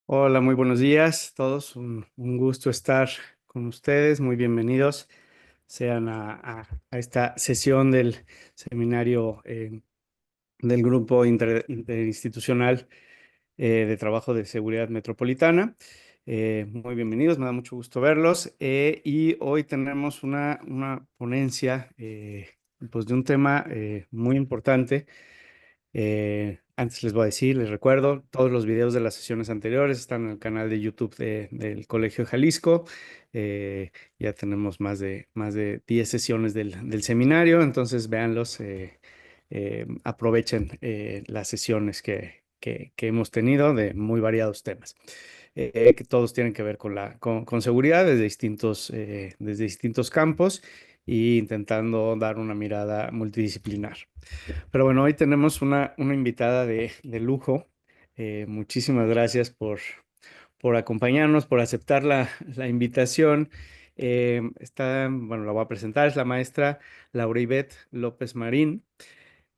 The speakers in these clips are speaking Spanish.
Hola, muy buenos días a todos. Un gusto estar con ustedes. Muy bienvenidos sean a esta sesión del seminario del Grupo Interinstitucional de Trabajo de Seguridad Metropolitana. Muy bienvenidos, me da mucho gusto verlos. Y hoy tenemos una ponencia pues de un tema muy importante. Antes les voy a decir, les recuerdo, todos los videos de las sesiones anteriores están en el canal de YouTube del Colegio de Jalisco. Eh, ya tenemos más de 10 sesiones del seminario, entonces véanlos, aprovechen las sesiones que hemos tenido de muy variados temas, que todos tienen que ver con seguridad desde distintos campos e intentando dar una mirada multidisciplinar. Pero bueno, hoy tenemos una invitada de lujo. Muchísimas gracias por acompañarnos, por aceptar la invitación. Bueno, la voy a presentar, es la maestra Laura Ivette López Marín.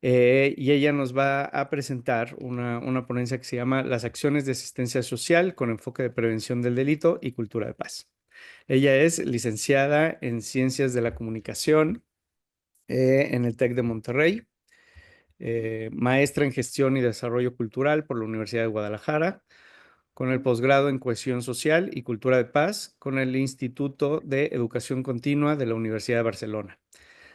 Y ella nos va a presentar una ponencia que se llama Las acciones de asistencia social con enfoque de prevención del delito y cultura de paz. Ella es licenciada en Ciencias de la Comunicación en el TEC de Monterrey, maestra en Gestión y Desarrollo Cultural por la Universidad de Guadalajara, con el posgrado en Cohesión Social y Cultura de Paz con el Instituto de Educación Continua de la Universidad de Barcelona.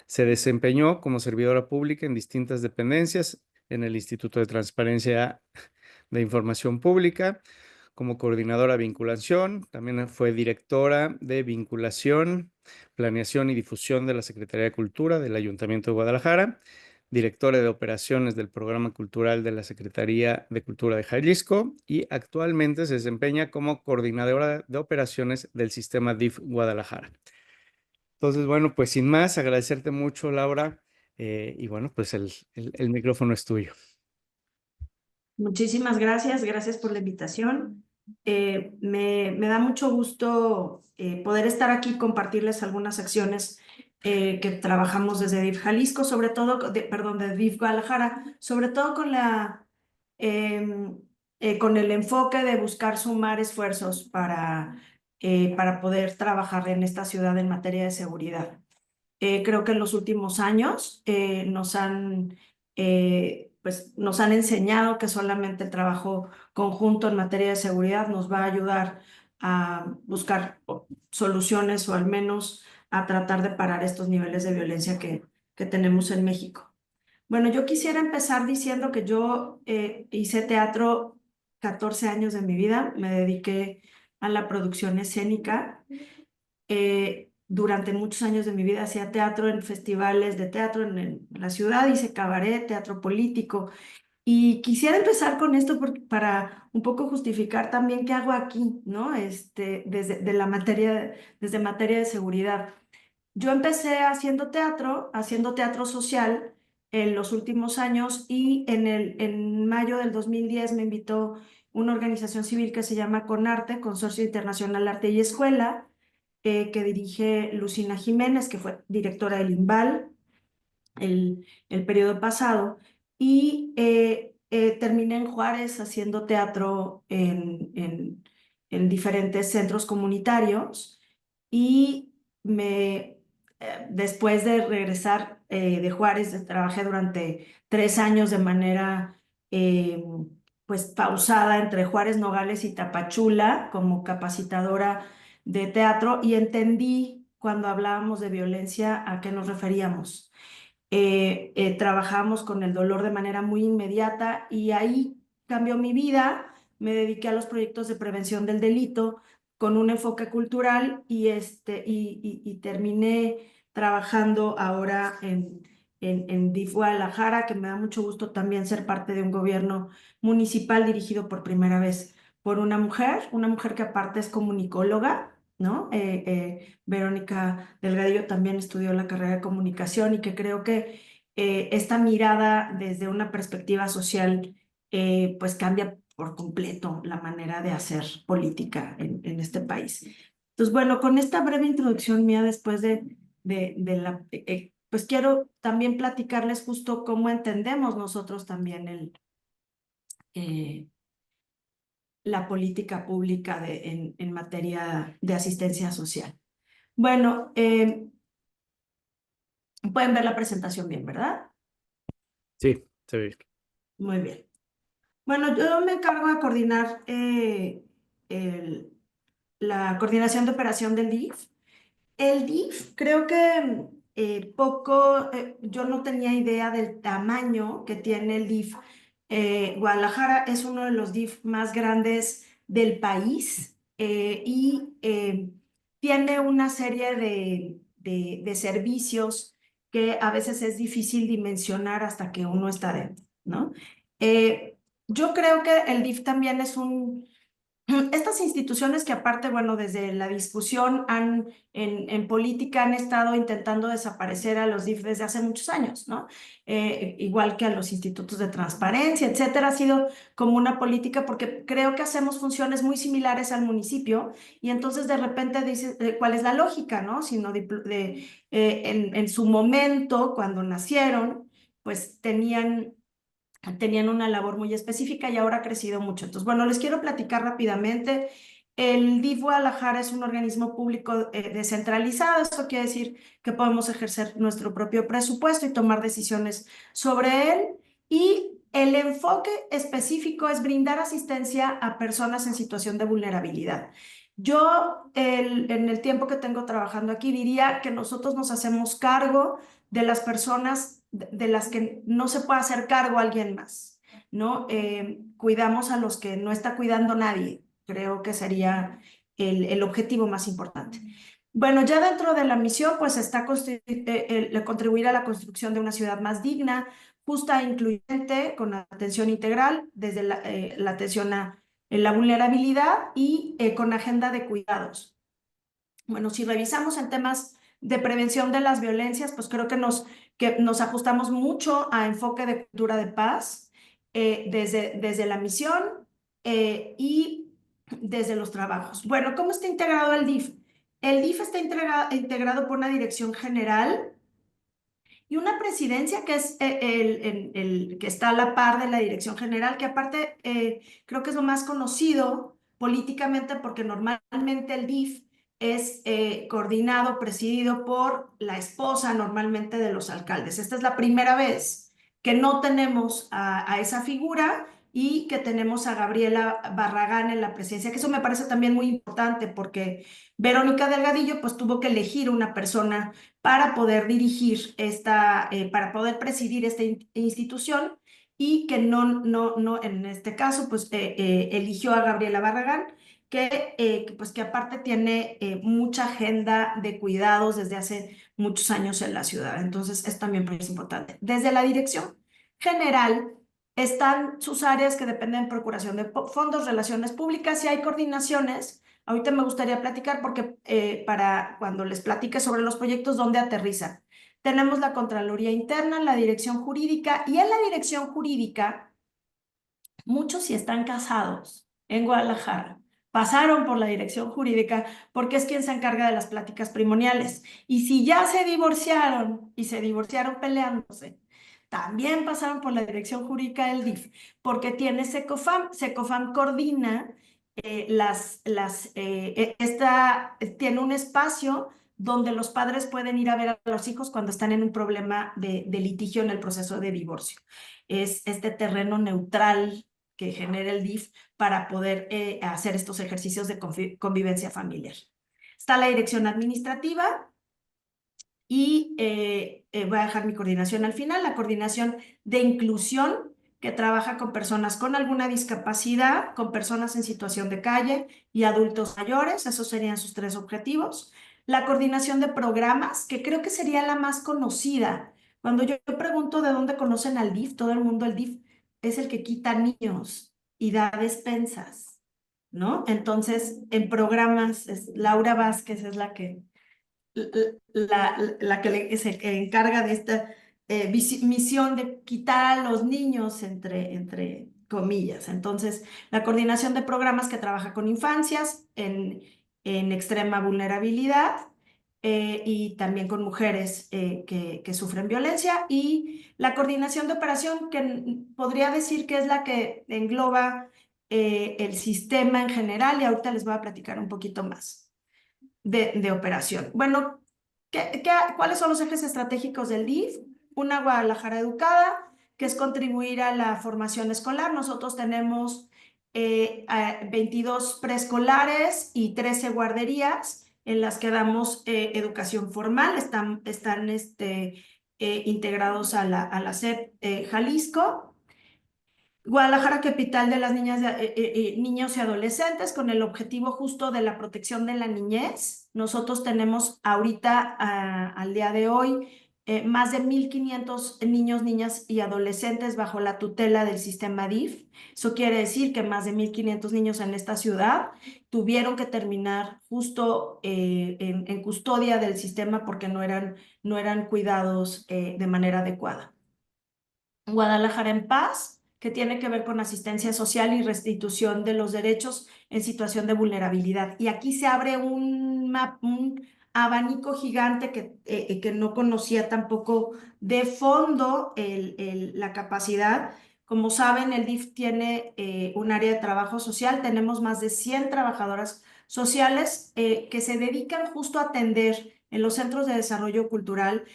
Se desempeñó como servidora pública en distintas dependencias en el Instituto de Transparencia de Información Pública, como coordinadora de vinculación, también fue directora de vinculación, planeación y difusión de la Secretaría de Cultura del Ayuntamiento de Guadalajara, directora de operaciones del Programa Cultural de la Secretaría de Cultura de Jalisco y actualmente se desempeña como coordinadora de operaciones del sistema DIF Guadalajara. Entonces, bueno, pues sin más, agradecerte mucho, Laura, y bueno, pues el micrófono es tuyo. Muchísimas gracias, gracias por la invitación. Me da mucho gusto poder estar aquí y compartirles algunas acciones que trabajamos desde DIF Jalisco, sobre todo, perdón, de DIF Guadalajara, sobre todo em, con el enfoque de buscar sumar esfuerzos para poder trabajar en esta ciudad en materia de seguridad. Creo que en los últimos años nos han enseñado que solamente el trabajo conjunto en materia de seguridad nos va a ayudar a buscar soluciones o al menos a tratar de parar estos niveles de violencia que tenemos en México. Bueno, yo quisiera empezar diciendo que yo hice teatro 14 años de mi vida, me dediqué a la producción escénica. Durante muchos años de mi vida hacía teatro en festivales de teatro en la ciudad, hice cabaret, teatro político. Y quisiera empezar con esto para un poco justificar también qué hago aquí, ¿no? Desde materia de seguridad. Yo empecé haciendo teatro social en los últimos años y en mayo del 2010 me invitó una organización civil que se llama CONARTE, Consorcio Internacional Arte y Escuela, que dirige Lucina Jiménez, que fue directora del INVAL el periodo pasado, y terminé en Juárez haciendo teatro en diferentes centros comunitarios y después de regresar de Juárez, trabajé durante 3 años de manera eh, pues pausada entre Juárez, Nogales y Tapachula como capacitadora de teatro y entendí cuando hablábamos de violencia a qué nos referíamos. Trabajamos con el dolor de manera muy inmediata y ahí cambió mi vida. Me dediqué a los proyectos de prevención del delito con un enfoque cultural y terminé trabajando ahora en DIF Guadalajara, que me da mucho gusto también ser parte de un gobierno municipal dirigido por primera vez por una mujer que aparte es comunicóloga, ¿no? Verónica Delgadillo también estudió la carrera de comunicación y que creo que esta mirada desde una perspectiva social pues cambia por completo la manera de hacer política en este país. Entonces, bueno, con esta breve introducción mía después pues quiero también platicarles justo cómo entendemos nosotros también eh, la política pública en materia de asistencia social. Bueno, pueden ver la presentación bien, ¿verdad? Sí, se ve. Muy bien. Bueno, yo me encargo de coordinar el- la coordinación de operación del DIF. El DIF, creo que yo no tenía idea del tamaño que tiene el DIF. Guadalajara es uno de los DIF más grandes del país y tiene una serie de servicios que a veces es difícil dimensionar hasta que uno está dentro, ¿no? Yo creo que el DIF también es estas instituciones que aparte, bueno, desde la discusión en política han estado intentando desaparecer a los DIF desde hace muchos años, ¿no? Igual que a los institutos de transparencia, etcétera, ha sido como una política porque creo que hacemos funciones muy similares al municipio y entonces de repente dices, ¿cuál es la lógica, no? Sino en su momento, cuando nacieron, pues tenían una labor muy específica y ahora ha crecido mucho. Entonces, bueno, les quiero platicar rápidamente. El DIF Guadalajara es un organismo público descentralizado. Esto quiere decir que podemos ejercer nuestro propio presupuesto y tomar decisiones sobre él. Y el enfoque específico es brindar asistencia a personas en situación de vulnerabilidad. Yo, en el tiempo que tengo trabajando aquí, diría que nosotros nos hacemos cargo de las personas de las que no se puede hacer cargo alguien más, ¿no? Cuidamos a los que no está cuidando nadie, creo que sería el objetivo más importante. Bueno, ya dentro de la misión, pues está contribuir a la construcción de una ciudad más digna, justa e incluyente, con atención integral, desde la atención a en la vulnerabilidad y con agenda de cuidados. Bueno, si revisamos en temas de prevención de las violencias, pues creo que nos ajustamos mucho a enfoque de cultura de paz desde la misión y desde los trabajos. Bueno, ¿cómo está integrado el DIF? El DIF está integrado por una dirección general y una presidencia que es el que está a la par de la dirección general, que aparte creo que es lo más conocido políticamente porque normalmente el DIF es coordinado, presidido por la esposa normalmente de los alcaldes. Esta es la primera vez que no tenemos a esa figura y que tenemos a Gabriela Barragán en la presidencia, que eso me parece también muy importante porque Verónica Delgadillo pues tuvo que elegir una persona para poder para poder presidir esta institución y que no, en este caso, pues eligió a Gabriela Barragán, pues, que aparte tiene mucha agenda de cuidados desde hace muchos años en la ciudad. Entonces, es también es importante. Desde la dirección general están sus áreas que dependen de procuración de fondos, relaciones públicas y hay coordinaciones. Ahorita me gustaría platicar porque para cuando les platique sobre los proyectos, ¿dónde aterrizan? Tenemos la Contraloría Interna, la Dirección Jurídica y en la Dirección Jurídica, muchos si están casados en Guadalajara, pasaron por la Dirección Jurídica porque es quien se encarga de las pláticas primoniales. Y si ya se divorciaron y se divorciaron peleándose, también pasaron por la Dirección Jurídica del DIF porque tiene SECOFAM. SECOFAM coordina tiene un espacio donde los padres pueden ir a ver a los hijos cuando están en un problema de litigio en el proceso de divorcio. Es este terreno neutral que genera el DIF para poder hacer estos ejercicios de convivencia familiar. Está la dirección administrativa y voy a dejar mi coordinación al final, la coordinación de inclusión que trabaja con personas con alguna discapacidad, con personas en situación de calle y adultos mayores, esos serían sus tres objetivos. La coordinación de programas, que creo que sería la más conocida. Cuando yo pregunto de dónde conocen al DIF, todo el mundo el DIF es el que quita niños y da despensas, ¿no? Entonces, en programas, Laura Vázquez es la que se encarga de esta misión de quitar a los niños, entre comillas. Entonces, la coordinación de programas que trabaja con infancias en extrema vulnerabilidad y también con mujeres que sufren violencia y la coordinación de operación que podría decir que es la que engloba el sistema en general, y ahorita les voy a platicar un poquito más de operación. Bueno, ¿cuáles son los ejes estratégicos del DIF? Una Guadalajara educada, que es contribuir a la formación escolar. Nosotros tenemos 22 preescolares y 13 guarderías en las que damos educación formal. Están integrados a la SEP Jalisco. Guadalajara, capital de las niñas, niños y adolescentes, con el objetivo justo de la protección de la niñez. Nosotros tenemos ahorita, al día de hoy, más de 1,500 niños, niñas y adolescentes bajo la tutela del sistema DIF. Eso quiere decir que más de 1,500 niños en esta ciudad tuvieron que terminar justo en custodia del sistema porque no eran cuidados de manera adecuada. Guadalajara en Paz, que tiene que ver con asistencia social y restitución de los derechos en situación de vulnerabilidad. Y aquí se abre un abanico gigante que no conocía tampoco de fondo la capacidad. Como saben, el DIF tiene un área de trabajo social. Tenemos más de 100 trabajadoras sociales que se dedican justo a atender en los centros de desarrollo cultural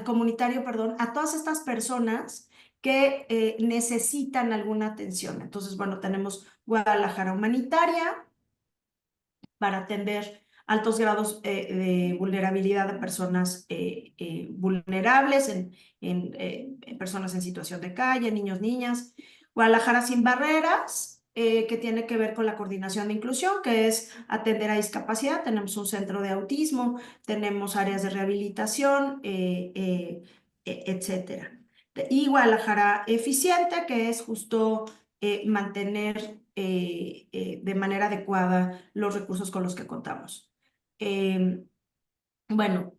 comunitario, perdón, a todas estas personas que necesitan alguna atención. Entonces, bueno, tenemos Guadalajara Humanitaria para atender altos grados de vulnerabilidad de personas vulnerables, en personas en situación de calle, niños, niñas. Guadalajara Sin Barreras, que tiene que ver con la coordinación de inclusión, que es atender a discapacidad. Tenemos un centro de autismo, tenemos áreas de rehabilitación, etcétera. Y Guadalajara Eficiente, que es justo mantener de manera adecuada los recursos con los que contamos. Bueno,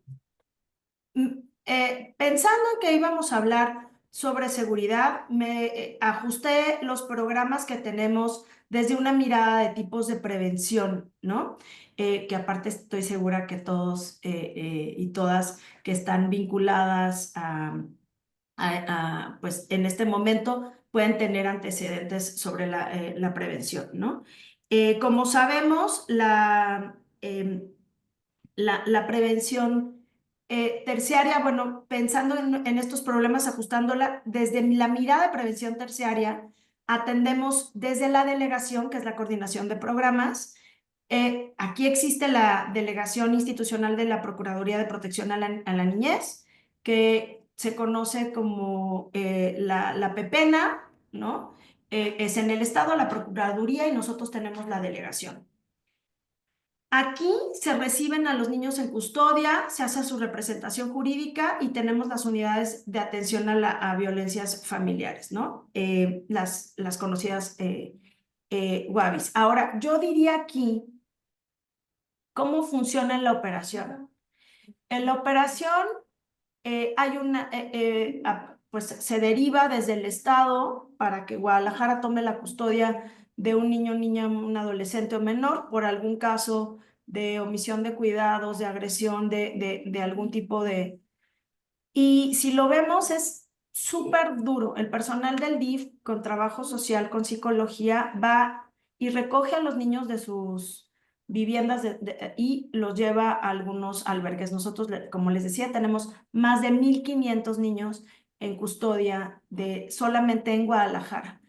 pensando en que íbamos a hablar sobre seguridad, me ajusté los programas que tenemos desde una mirada de tipos de prevención, ¿no? Que aparte estoy segura que todos y todas que están vinculadas pues en este momento pueden tener antecedentes sobre la prevención, ¿no? Como sabemos, la prevención terciaria, bueno, pensando en estos problemas, ajustándola desde la mirada de prevención terciaria, atendemos desde la delegación, que es la coordinación de programas. Aquí existe la delegación institucional de la Procuraduría de Protección a la Niñez, que se conoce como la PEPENA, ¿no? Es en el Estado, la Procuraduría, y nosotros tenemos la delegación. Aquí se reciben a los niños en custodia, se hace su representación jurídica y tenemos las unidades de atención a violencias familiares, ¿no? Las conocidas UAVIs. Ahora, yo diría aquí cómo funciona en la operación. En la operación hay pues se deriva desde el Estado para que Guadalajara tome la custodia de un niño, niña, un adolescente o menor por algún caso de omisión de cuidados, de agresión, de algún tipo de... Y si lo vemos es súper duro. El personal del DIF con trabajo social, con psicología, va y recoge a los niños de sus viviendas y los lleva a algunos albergues. Nosotros, como les decía, tenemos más de 1,500 niños en custodia solamente en Guadalajara.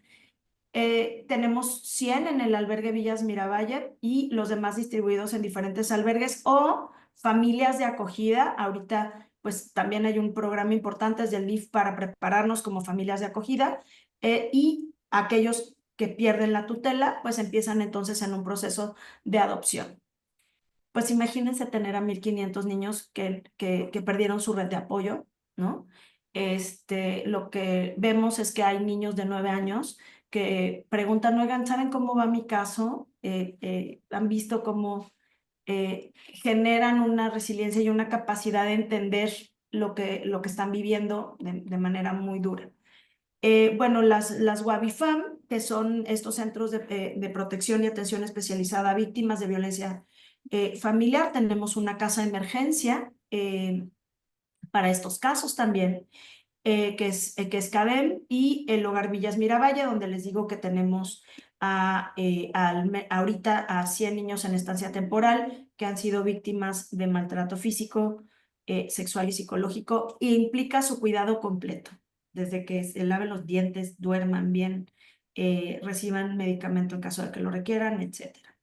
Tenemos 100 en el albergue Villas Miravalle y los demás distribuidos en diferentes albergues o familias de acogida. Ahorita pues también hay un programa importante desde el DIF para prepararnos como familias de acogida y aquellos que pierden la tutela pues empiezan entonces en un proceso de adopción. Pues imagínense tener a 1,500 niños que perdieron su red de apoyo, ¿no? Lo que vemos es que hay niños de 9 años que preguntan, oigan, ¿saben cómo va mi caso? ¿Han visto cómo generan una resiliencia y una capacidad de entender lo que están viviendo de manera muy dura? Bueno, las WABIFAM, que son estos centros de protección y atención especializada a víctimas de violencia familiar, tenemos una casa de emergencia para estos casos también. que es CADEM, y el Hogar Villas Miravalle, donde les digo que tenemos ahorita a 100 niños en estancia temporal que han sido víctimas de maltrato físico, sexual y psicológico, e implica su cuidado completo, desde que se laven los dientes, duerman bien, reciban medicamento en caso de que lo requieran, etcétera.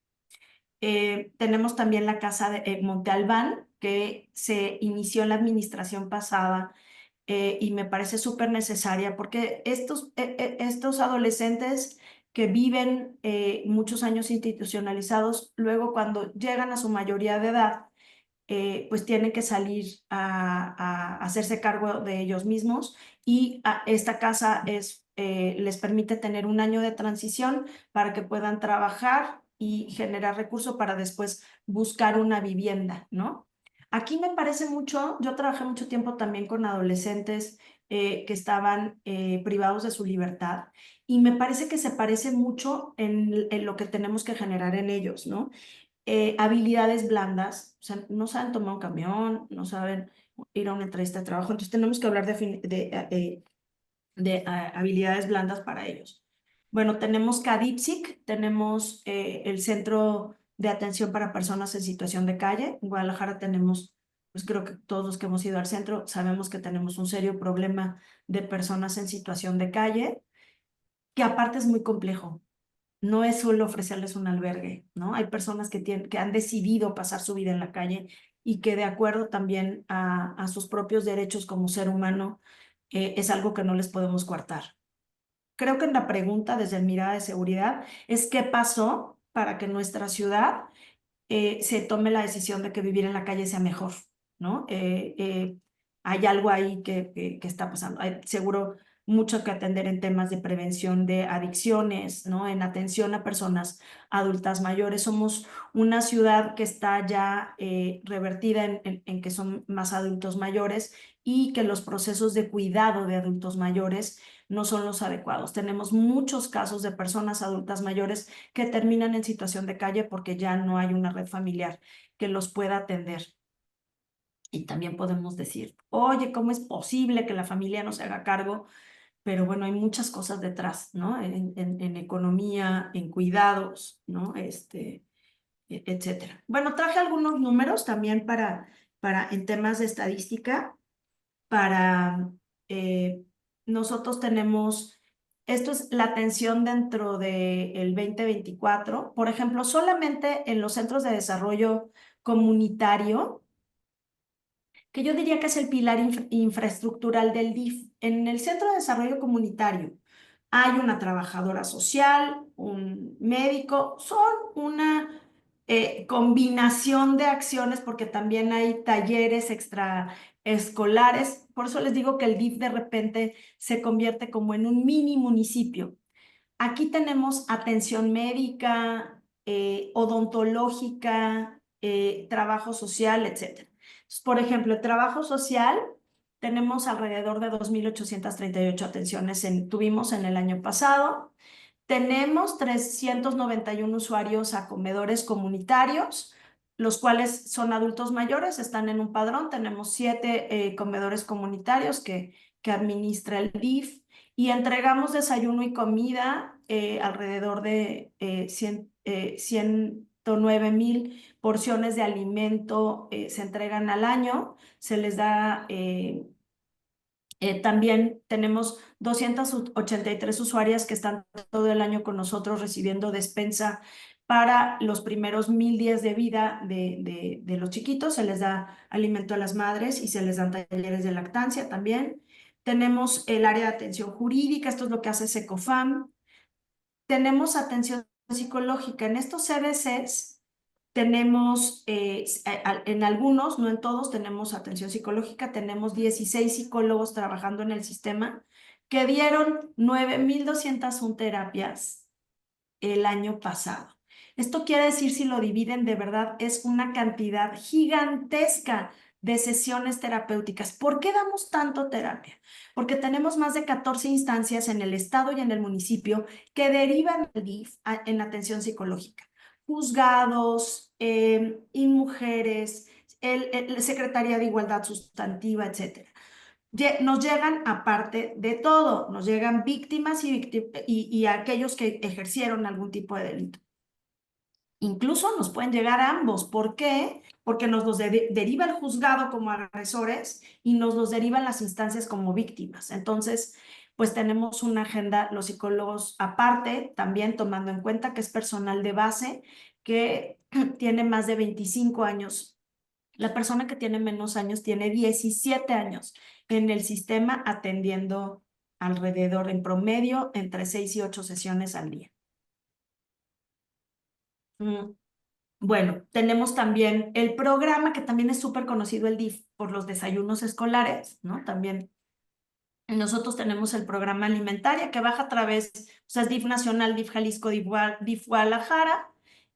Tenemos también la casa de Monte Albán, que se inició en la administración pasada, y me parece súper necesaria porque estos adolescentes que viven muchos años institucionalizados, luego cuando llegan a su mayoría de edad, pues tienen que salir a hacerse cargo de ellos mismos, y esta casa les permite tener un año de transición para que puedan trabajar y generar recursos para después buscar una vivienda, ¿no? Aquí me parece mucho, yo trabajé mucho tiempo también con adolescentes que estaban privados de su libertad, y me parece que se parece mucho en lo que tenemos que generar en ellos, ¿no? Habilidades blandas, o sea, no saben tomar un camión, no saben ir a una entrevista de trabajo, entonces tenemos que hablar de habilidades blandas para ellos. Bueno, tenemos CADIPSIC, tenemos el Centro de Atención para Personas en Situación de Calle. En Guadalajara tenemos, pues creo que todos los que hemos ido al centro sabemos que tenemos un serio problema de personas en situación de calle, que aparte es muy complejo. No es solo ofrecerles un albergue, ¿no? Hay personas que han decidido pasar su vida en la calle y que de acuerdo también a sus propios derechos como ser humano, es algo que no les podemos coartar. Creo que en la pregunta desde el mirada de seguridad es qué pasó para que nuestra ciudad se tome la decisión de que vivir en la calle sea mejor, ¿no? Hay algo ahí que está pasando. Hay seguro mucho que atender en temas de prevención de adicciones, ¿no? En atención a personas adultas mayores. Somos una ciudad que está ya revertida en que son más adultos mayores, y que los procesos de cuidado de adultos mayores no son los adecuados. Tenemos muchos casos de personas adultas mayores que terminan en situación de calle porque ya no hay una red familiar que los pueda atender. Y también podemos decir, oye, ¿cómo es posible que la familia no se haga cargo? Pero bueno, hay muchas cosas detrás, ¿no? En economía, en cuidados, ¿no? Etcétera. Bueno, traje algunos números también en temas de estadística, para, nosotros tenemos, esto es la atención dentro del 2024. Por ejemplo, solamente en los centros de desarrollo comunitario, que yo diría que es el pilar infraestructural del DIF. En el Centro de Desarrollo Comunitario hay una trabajadora social, un médico, son una combinación de acciones, porque también hay talleres extraescolares. Por eso les digo que el DIF de repente se convierte como en un mini municipio. Aquí tenemos atención médica, odontológica, trabajo social, etc. Por ejemplo, trabajo social, tenemos alrededor de 2.838 atenciones tuvimos en el año pasado. Tenemos 391 usuarios a comedores comunitarios, los cuales son adultos mayores, están en un padrón. Tenemos 7 comedores comunitarios que administra el DIF, y entregamos desayuno y comida, alrededor de 109,000 porciones de alimento se entregan al año. Se les da también tenemos 283 usuarias que están todo el año con nosotros recibiendo despensa para los primeros 1,000 días de vida de los chiquitos. Se les da alimento a las madres y se les dan talleres de lactancia también. Tenemos el área de atención jurídica, esto es lo que hace Secofam. Tenemos atención psicológica. En estos CDCs tenemos, en algunos, no en todos, tenemos atención psicológica. Tenemos 16 psicólogos trabajando en el sistema que dieron 9,201 terapias el año pasado. Esto quiere decir, si lo dividen, de verdad es una cantidad gigantesca de sesiones terapéuticas. ¿Por qué damos tanto terapia? Porque tenemos más de 14 instancias en el estado y en el municipio que derivan del DIF en atención psicológica. Juzgados, y mujeres, Secretaría de Igualdad Sustantiva, etcétera. nos llegan aparte de todo, nos llegan víctimas y aquellos que ejercieron algún tipo de delito. Incluso nos pueden llegar a ambos. ¿Por qué? Porque nos los deriva el juzgado como agresores y nos los derivan las instancias como víctimas. Entonces, pues tenemos una agenda, los psicólogos aparte, también tomando en cuenta que es personal de base que tiene más de 25 años. La persona que tiene menos años tiene 17 años en el sistema atendiendo alrededor, en promedio, entre 6 y 8 sesiones al día. Mm. Bueno, tenemos también el programa que también es súper conocido, el DIF, por los desayunos escolares, ¿no? También nosotros tenemos el programa alimentaria que baja a través, o sea, es DIF Nacional, DIF Jalisco, DIF Guadalajara,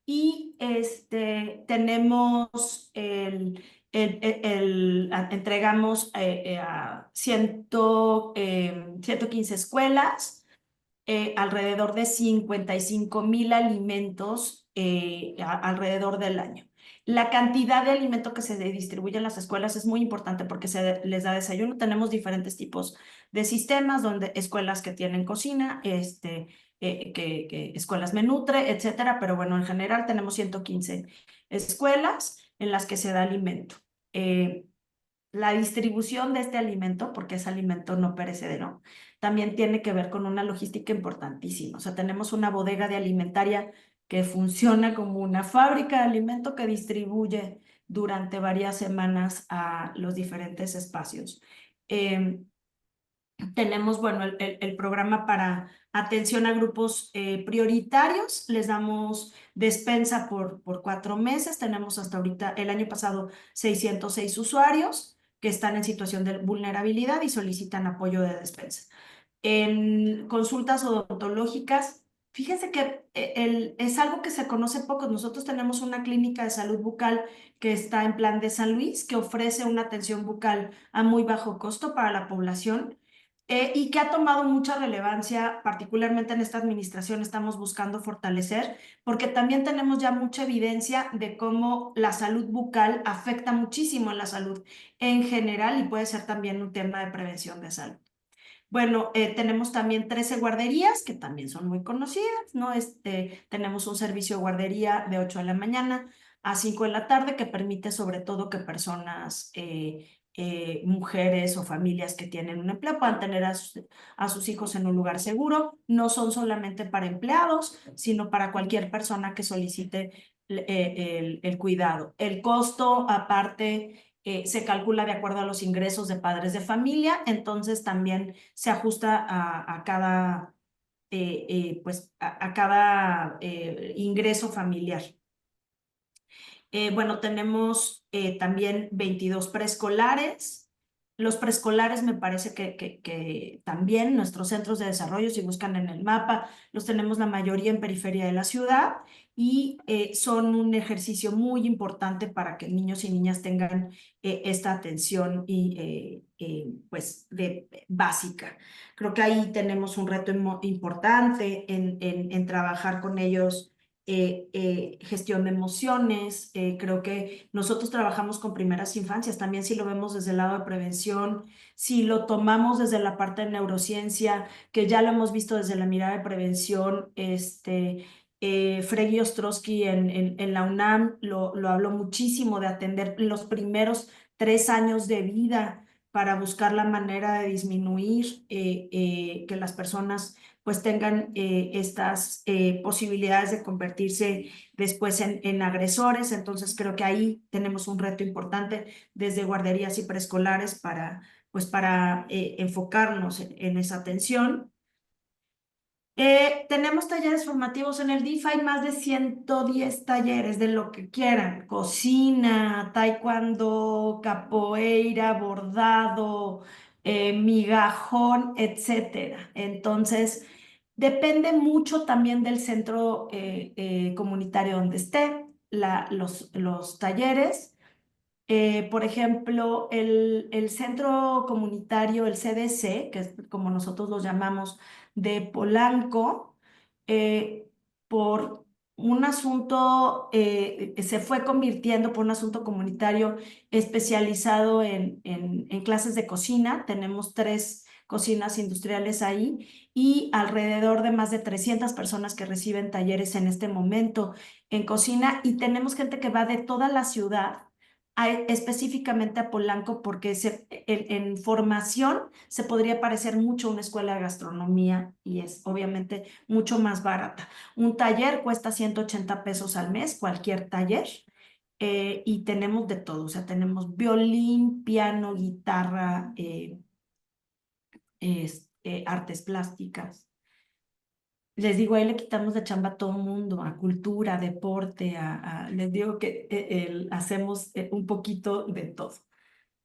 y tenemos entregamos a 115 escuelas, alrededor de 55,000 alimentos alrededor del año. La cantidad de alimento que se distribuye en las escuelas es muy importante porque se les da desayuno. Tenemos diferentes tipos de sistemas, donde escuelas que tienen cocina, que escuelas Menutre, etcétera. Pero bueno, en general tenemos 115 escuelas en las que se da alimento. La distribución de este alimento, porque es alimento no perecedero, también tiene que ver con una logística importantísima. O sea, tenemos una bodega de alimentaria que funciona como una fábrica de alimento que distribuye durante varias semanas a los diferentes espacios. Tenemos, bueno, el programa para atención a grupos prioritarios. Les damos despensa por 4 meses. Tenemos hasta ahorita, el año pasado, 606 usuarios que están en situación de vulnerabilidad y solicitan apoyo de despensa. En consultas odontológicas, fíjense que es algo que se conoce poco. Nosotros tenemos una clínica de salud bucal que está en Plan de San Luis, que ofrece una atención bucal a muy bajo costo para la población. Y que ha tomado mucha relevancia, particularmente en esta administración estamos buscando fortalecer, porque también tenemos ya mucha evidencia de cómo la salud bucal afecta muchísimo en la salud en general y puede ser también un tema de prevención de salud. Bueno, tenemos también 13 guarderías que también son muy conocidas, ¿no? Tenemos un servicio de guardería de 8 de la mañana a 5 de la tarde que permite sobre todo que personas, mujeres o familias que tienen un empleo puedan tener a sus hijos en un lugar seguro. No son solamente para empleados, sino para cualquier persona que solicite el cuidado. El costo aparte se calcula de acuerdo a los ingresos de padres de familia, entonces también se ajusta a cada, pues, a cada ingreso familiar. Bueno, tenemos también 22 preescolares. Los preescolares me parece que también nuestros centros de desarrollo, si buscan en el mapa, los tenemos la mayoría en periferia de la ciudad y son un ejercicio muy importante para que niños y niñas tengan esta atención pues básica. Creo que ahí tenemos un reto importante en trabajar con ellos gestión de emociones. Creo que nosotros trabajamos con primeras infancias, también si lo vemos desde el lado de prevención, si lo tomamos desde la parte de neurociencia, que ya lo hemos visto desde la mirada de prevención, Fregui Ostrowski en la UNAM lo habló muchísimo de atender los primeros 3 años de vida para buscar la manera de disminuir que las personas pues tengan estas posibilidades de convertirse después en agresores. Entonces creo que ahí tenemos un reto importante desde guarderías y preescolares pues para enfocarnos en esa atención. Tenemos talleres formativos en el DIF, hay más de 110 talleres de lo que quieran, cocina, taekwondo, capoeira, bordado, migajón, etcétera. Entonces, depende mucho también del centro comunitario donde esté, los talleres. Por ejemplo, el centro comunitario, el CDC, que es como nosotros lo llamamos, de Polanco, eh, por un asunto, se fue convirtiendo por un asunto comunitario especializado en clases de cocina. Tenemos 3 cocinas industriales ahí y alrededor de más de 300 personas que reciben talleres en este momento en cocina, y tenemos gente que va de toda la ciudad específicamente a Polanco porque en formación se podría parecer mucho a una escuela de gastronomía y es obviamente mucho más barata. Un taller cuesta 180 pesos al mes, cualquier taller, y tenemos de todo, o sea, tenemos violín, piano, guitarra, artes plásticas. Les digo, ahí le quitamos de chamba a todo mundo, a cultura, deporte, les digo que hacemos un poquito de todo.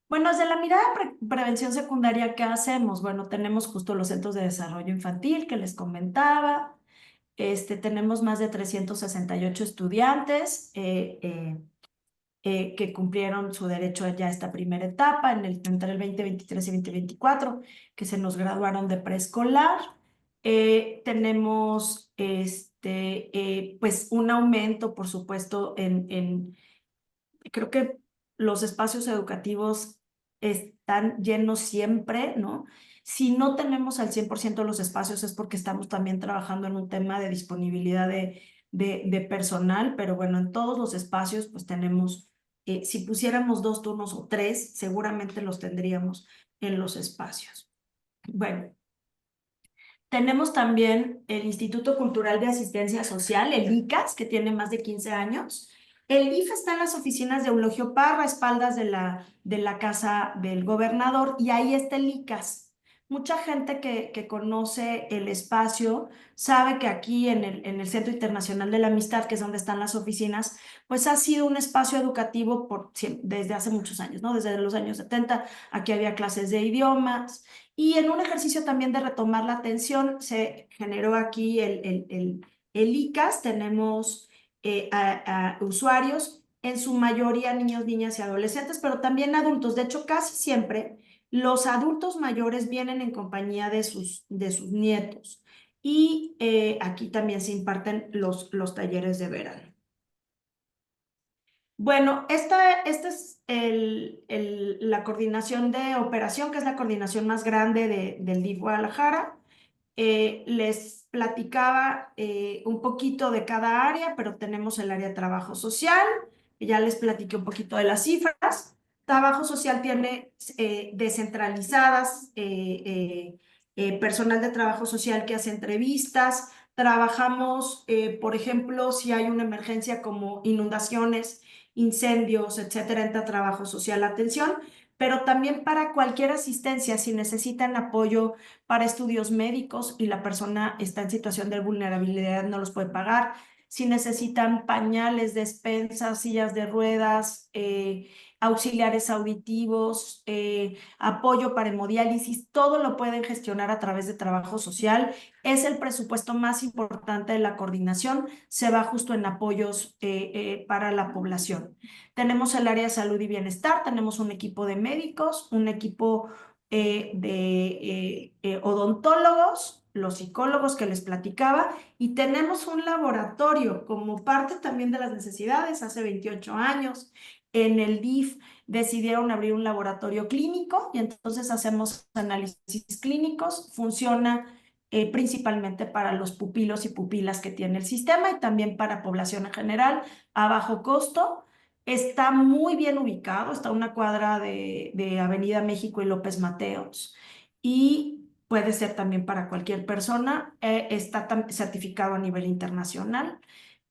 Bueno, desde la mirada de prevención secundaria, ¿qué hacemos? Bueno, tenemos justo los centros de desarrollo infantil que les comentaba. Tenemos más de 368 estudiantes que cumplieron su derecho ya a esta primera etapa entre el 2023 y 2024, que se nos graduaron de preescolar. Tenemos pues un aumento, por supuesto, creo que los espacios educativos están llenos siempre, ¿no? Si no tenemos al 100% los espacios es porque estamos también trabajando en un tema de disponibilidad de personal, pero bueno, en todos los espacios pues tenemos, si pusiéramos 2 turnos o 3, seguramente los tendríamos en los espacios. Bueno, tenemos también el Instituto Cultural de Asistencia Social, el ICAS, que tiene más de 15 años. El IF está en las oficinas de Eulogio Parra, a espaldas de la casa del gobernador, y ahí está el ICAS. Mucha gente que conoce el espacio sabe que aquí en el Centro Internacional de la Amistad, que es donde están las oficinas, pues ha sido un espacio educativo desde hace muchos años, ¿no? Desde los años 70, aquí había clases de idiomas, y en un ejercicio también de retomar la atención, se generó aquí el ICAS. Tenemos a usuarios, en su mayoría niños, niñas y adolescentes, pero también adultos. De hecho, casi siempre los adultos mayores vienen en compañía de sus nietos. Y aquí también se imparten los talleres de verano. Bueno, esta es la coordinación de operación, que es la coordinación más grande del DIF Guadalajara. Les platicaba un poquito de cada área, pero tenemos el área de trabajo social, que ya les platiqué un poquito de las cifras. Trabajo social tiene descentralizadas, personal de trabajo social que hace entrevistas. Trabajamos, por ejemplo, si hay una emergencia como inundaciones, incendios, etcétera, entra trabajo social, atención, pero también para cualquier asistencia, si necesitan apoyo para estudios médicos y la persona está en situación de vulnerabilidad, no los puede pagar. Si necesitan pañales, despensas, sillas de ruedas, auxiliares auditivos, apoyo para hemodiálisis, todo lo pueden gestionar a través de trabajo social. Es el presupuesto más importante de la coordinación, se va justo en apoyos para la población. Tenemos el área de salud y bienestar, tenemos un equipo de médicos, un equipo de odontólogos, los psicólogos que les platicaba, y tenemos un laboratorio como parte también de las necesidades. Hace 28 años en el DIF decidieron abrir un laboratorio clínico y entonces hacemos análisis clínicos. Funciona principalmente para los pupilos y pupilas que tiene el sistema y también para población en general a bajo costo. Está muy bien ubicado, está a una cuadra de Avenida México y López Mateos, y puede ser también para cualquier persona. Está certificado a nivel internacional.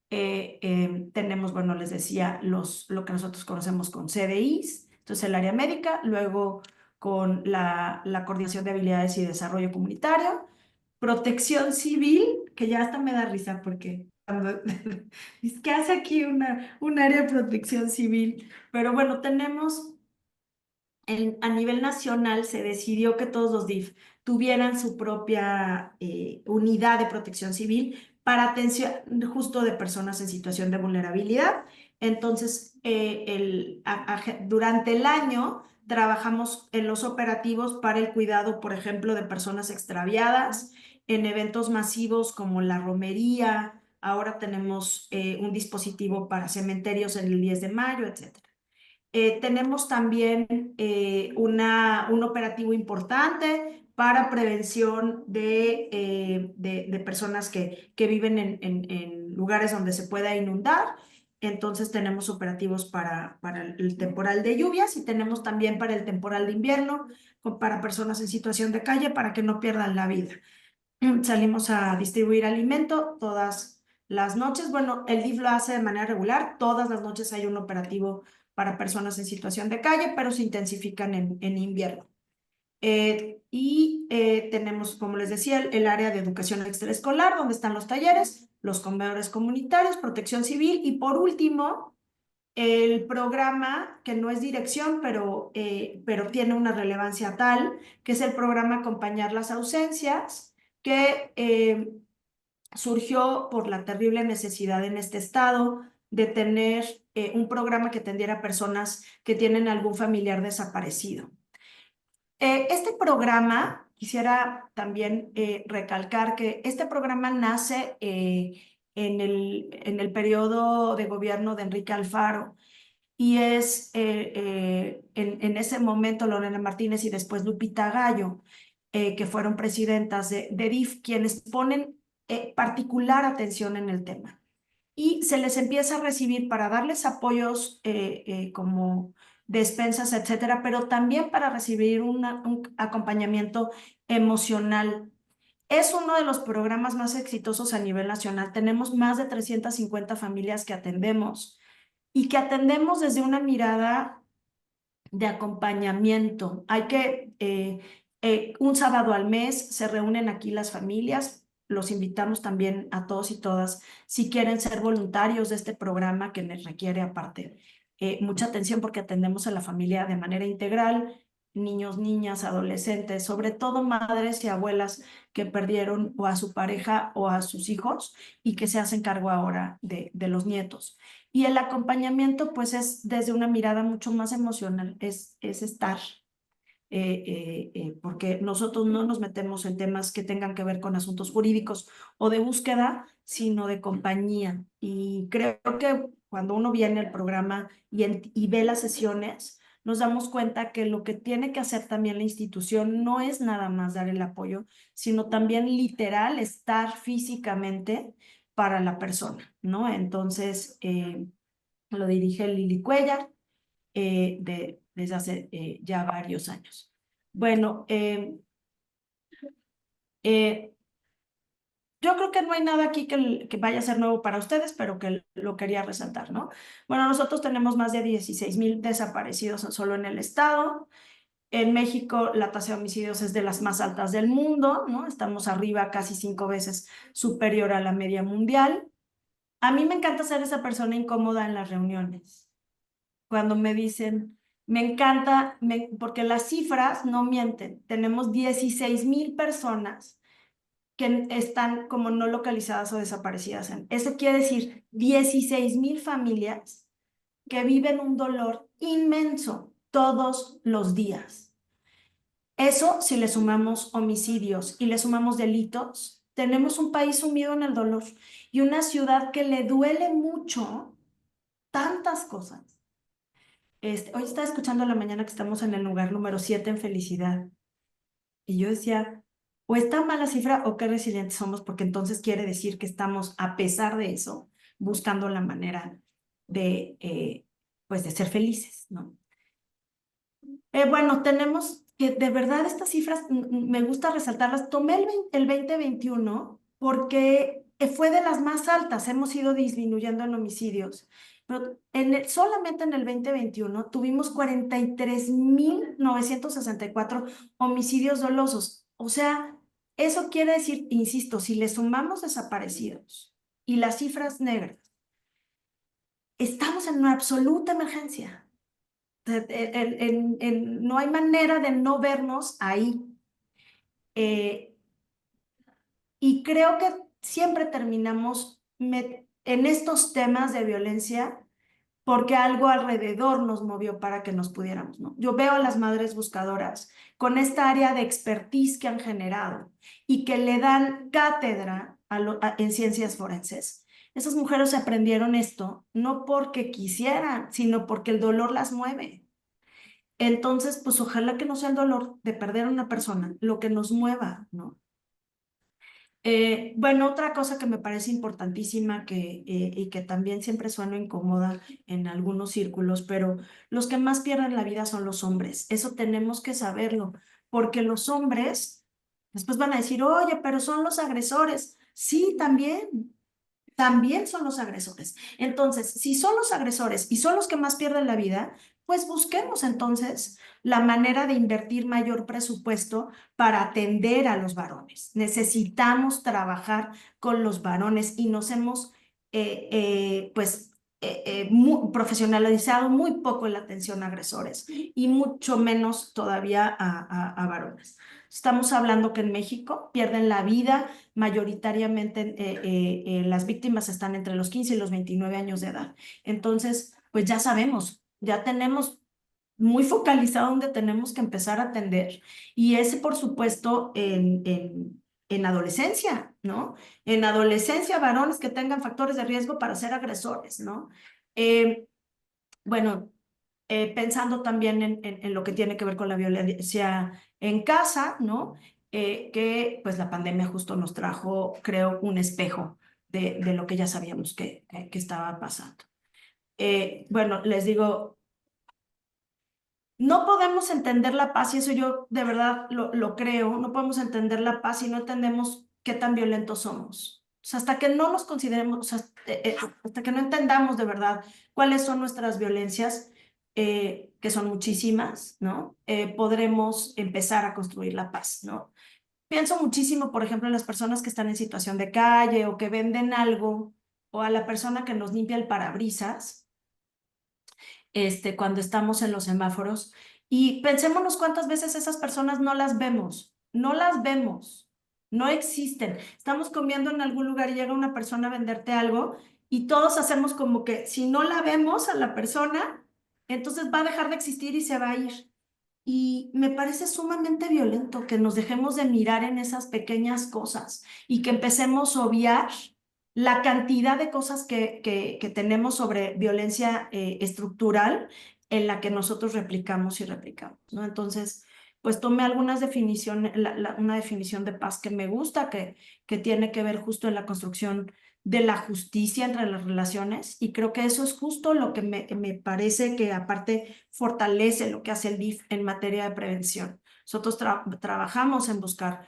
Tenemos, bueno, les decía, lo que nosotros conocemos con CDIs, entonces el área médica, luego con la coordinación de habilidades y desarrollo comunitario, protección civil, que ya hasta me da risa porque cuando es que hace aquí un área de protección civil, pero bueno, tenemos a nivel nacional se decidió que todos los DIF tuvieran su propia unidad de protección civil para atención justo de personas en situación de vulnerabilidad. Entonces, durante el año trabajamos en los operativos para el cuidado, por ejemplo, de personas extraviadas, en eventos masivos como la romería, ahora tenemos un dispositivo para cementerios en el 10 de mayo, etcétera. Tenemos también un operativo importante para prevención de personas que viven en lugares donde se pueda inundar. Entonces tenemos operativos para el temporal de lluvias y tenemos también para el temporal de invierno, para personas en situación de calle, para que no pierdan la vida. Salimos a distribuir alimento todas las noches. Bueno, el DIF lo hace de manera regular. Todas las noches hay un operativo para personas en situación de calle, pero se intensifican en invierno. Tenemos, como les decía, el área de educación extraescolar, donde están los talleres, los comedores comunitarios, protección civil y por último, el programa que no es dirección, pero tiene una relevancia tal, que es el programa Acompañar las Ausencias, que surgió por la terrible necesidad en este estado de tener un programa que atendiera a personas que tienen algún familiar desaparecido. Este programa, quisiera también recalcar que este programa nace en el periodo de gobierno de Enrique Alfaro y es en ese momento Lorena Martínez y después Lupita Gallo, que fueron presidentas de DIF, quienes ponen particular atención en el tema. Y se les empieza a recibir para darles apoyos como despensas, etcétera, pero también para recibir un acompañamiento emocional. Es uno de los programas más exitosos a nivel nacional. Tenemos más de 350 familias que atendemos y que atendemos desde una mirada de acompañamiento. Un sábado al mes se reúnen aquí las familias. Los invitamos también a todos y todas si quieren ser voluntarios de este programa que les requiere aparte mucha atención porque atendemos a la familia de manera integral, niños, niñas, adolescentes, sobre todo madres y abuelas que perdieron o a su pareja o a sus hijos y que se hacen cargo ahora de los nietos. Y el acompañamiento, pues, es desde una mirada mucho más emocional, es estar, porque nosotros no nos metemos en temas que tengan que ver con asuntos jurídicos o de búsqueda, sino de compañía. Y creo que cuando uno viene al programa y ve las sesiones, nos damos cuenta que lo que tiene que hacer también la institución no es nada más dar el apoyo, sino también literal estar físicamente para la persona, ¿no? Entonces, lo dirige Lili Cuellar desde hace ya varios años. Bueno, yo creo que no hay nada aquí que vaya a ser nuevo para ustedes, pero que lo quería resaltar, ¿no? Bueno, nosotros tenemos más de 16,000 desaparecidos solo en el estado. En México la tasa de homicidios es de las más altas del mundo, ¿no? Estamos arriba casi 5 veces superior a la media mundial. A mí me encanta ser esa persona incómoda en las reuniones. Cuando me dicen, me encanta, porque las cifras no mienten. Tenemos 16,000 personas que están como no localizadas o desaparecidas. Eso quiere decir 16,000 familias que viven un dolor inmenso todos los días. Eso, si le sumamos homicidios y le sumamos delitos, tenemos un país sumido en el dolor y una ciudad que le duele mucho tantas cosas. Hoy estaba escuchando en la mañana que estamos en el lugar número 7 en felicidad. Y yo decía, o está mala cifra o qué resilientes somos, porque entonces quiere decir que estamos, a pesar de eso, buscando la manera pues de ser felices, ¿no? Bueno, tenemos que de verdad estas cifras me gusta resaltarlas. Tomé el 2021 porque fue de las más altas, hemos ido disminuyendo en homicidios. Pero solamente en el 2021 tuvimos 43,964 homicidios dolosos. O sea, eso quiere decir, insisto, si le sumamos desaparecidos y las cifras negras, estamos en una absoluta emergencia. No hay manera de no vernos ahí. Y creo que siempre terminamos en estos temas de violencia porque algo alrededor nos movió para que nos pudiéramos, ¿no? Yo veo a las madres buscadoras con esta área de expertise que han generado y que le dan cátedra en ciencias forenses. Esas mujeres aprendieron esto no porque quisieran, sino porque el dolor las mueve. Entonces, pues ojalá que no sea el dolor de perder a una persona lo que nos mueva, ¿no? Bueno, otra cosa que me parece importantísima y que también siempre suena incómoda en algunos círculos, pero los que más pierden la vida son los hombres. Eso tenemos que saberlo, porque los hombres después van a decir, oye, pero son los agresores. Sí, también son los agresores. Entonces, si son los agresores y son los que más pierden la vida, pues busquemos entonces la manera de invertir mayor presupuesto para atender a los varones. Necesitamos trabajar con los varones y nos hemos, profesionalizado muy poco en la atención a agresores y mucho menos todavía a varones. Estamos hablando que en México pierden la vida mayoritariamente las víctimas están entre los 15 y los 29 años de edad. Entonces, pues ya sabemos, ya tenemos muy focalizado donde tenemos que empezar a atender. Y ese, por supuesto, en adolescencia, ¿no? En adolescencia, varones que tengan factores de riesgo para ser agresores, ¿no? Eh, bueno, pensando también en lo que tiene que ver con la violencia en casa, ¿no? Que pues la pandemia justo nos trajo, creo, un espejo de lo que ya sabíamos que estaba pasando. Bueno, les digo, no podemos entender la paz, y eso yo de verdad lo creo, no podemos entender la paz si no entendemos qué tan violentos somos. O sea, hasta que no nos consideremos, o sea, hasta que no entendamos de verdad cuáles son nuestras violencias, que son muchísimas, ¿no? Podremos empezar a construir la paz, ¿no? Pienso muchísimo, por ejemplo, en las personas que están en situación de calle o que venden algo, o a la persona que nos limpia el parabrisas cuando estamos en los semáforos. Y pensémonos cuántas veces esas personas no las vemos, no existen. Estamos comiendo en algún lugar y llega una persona a venderte algo y todos hacemos como que si no la vemos a la persona, entonces va a dejar de existir y se va a ir. Y me parece sumamente violento que nos dejemos de mirar en esas pequeñas cosas y que empecemos a obviar la cantidad de cosas que tenemos sobre violencia estructural en la que nosotros replicamos y replicamos, ¿no? Entonces, pues tomé algunas definiciones, una definición de paz que me gusta, que tiene que ver justo en la construcción de la justicia entre las relaciones, y creo que eso es justo lo que me parece que aparte fortalece lo que hace el DIF en materia de prevención. Nosotros trabajamos en buscar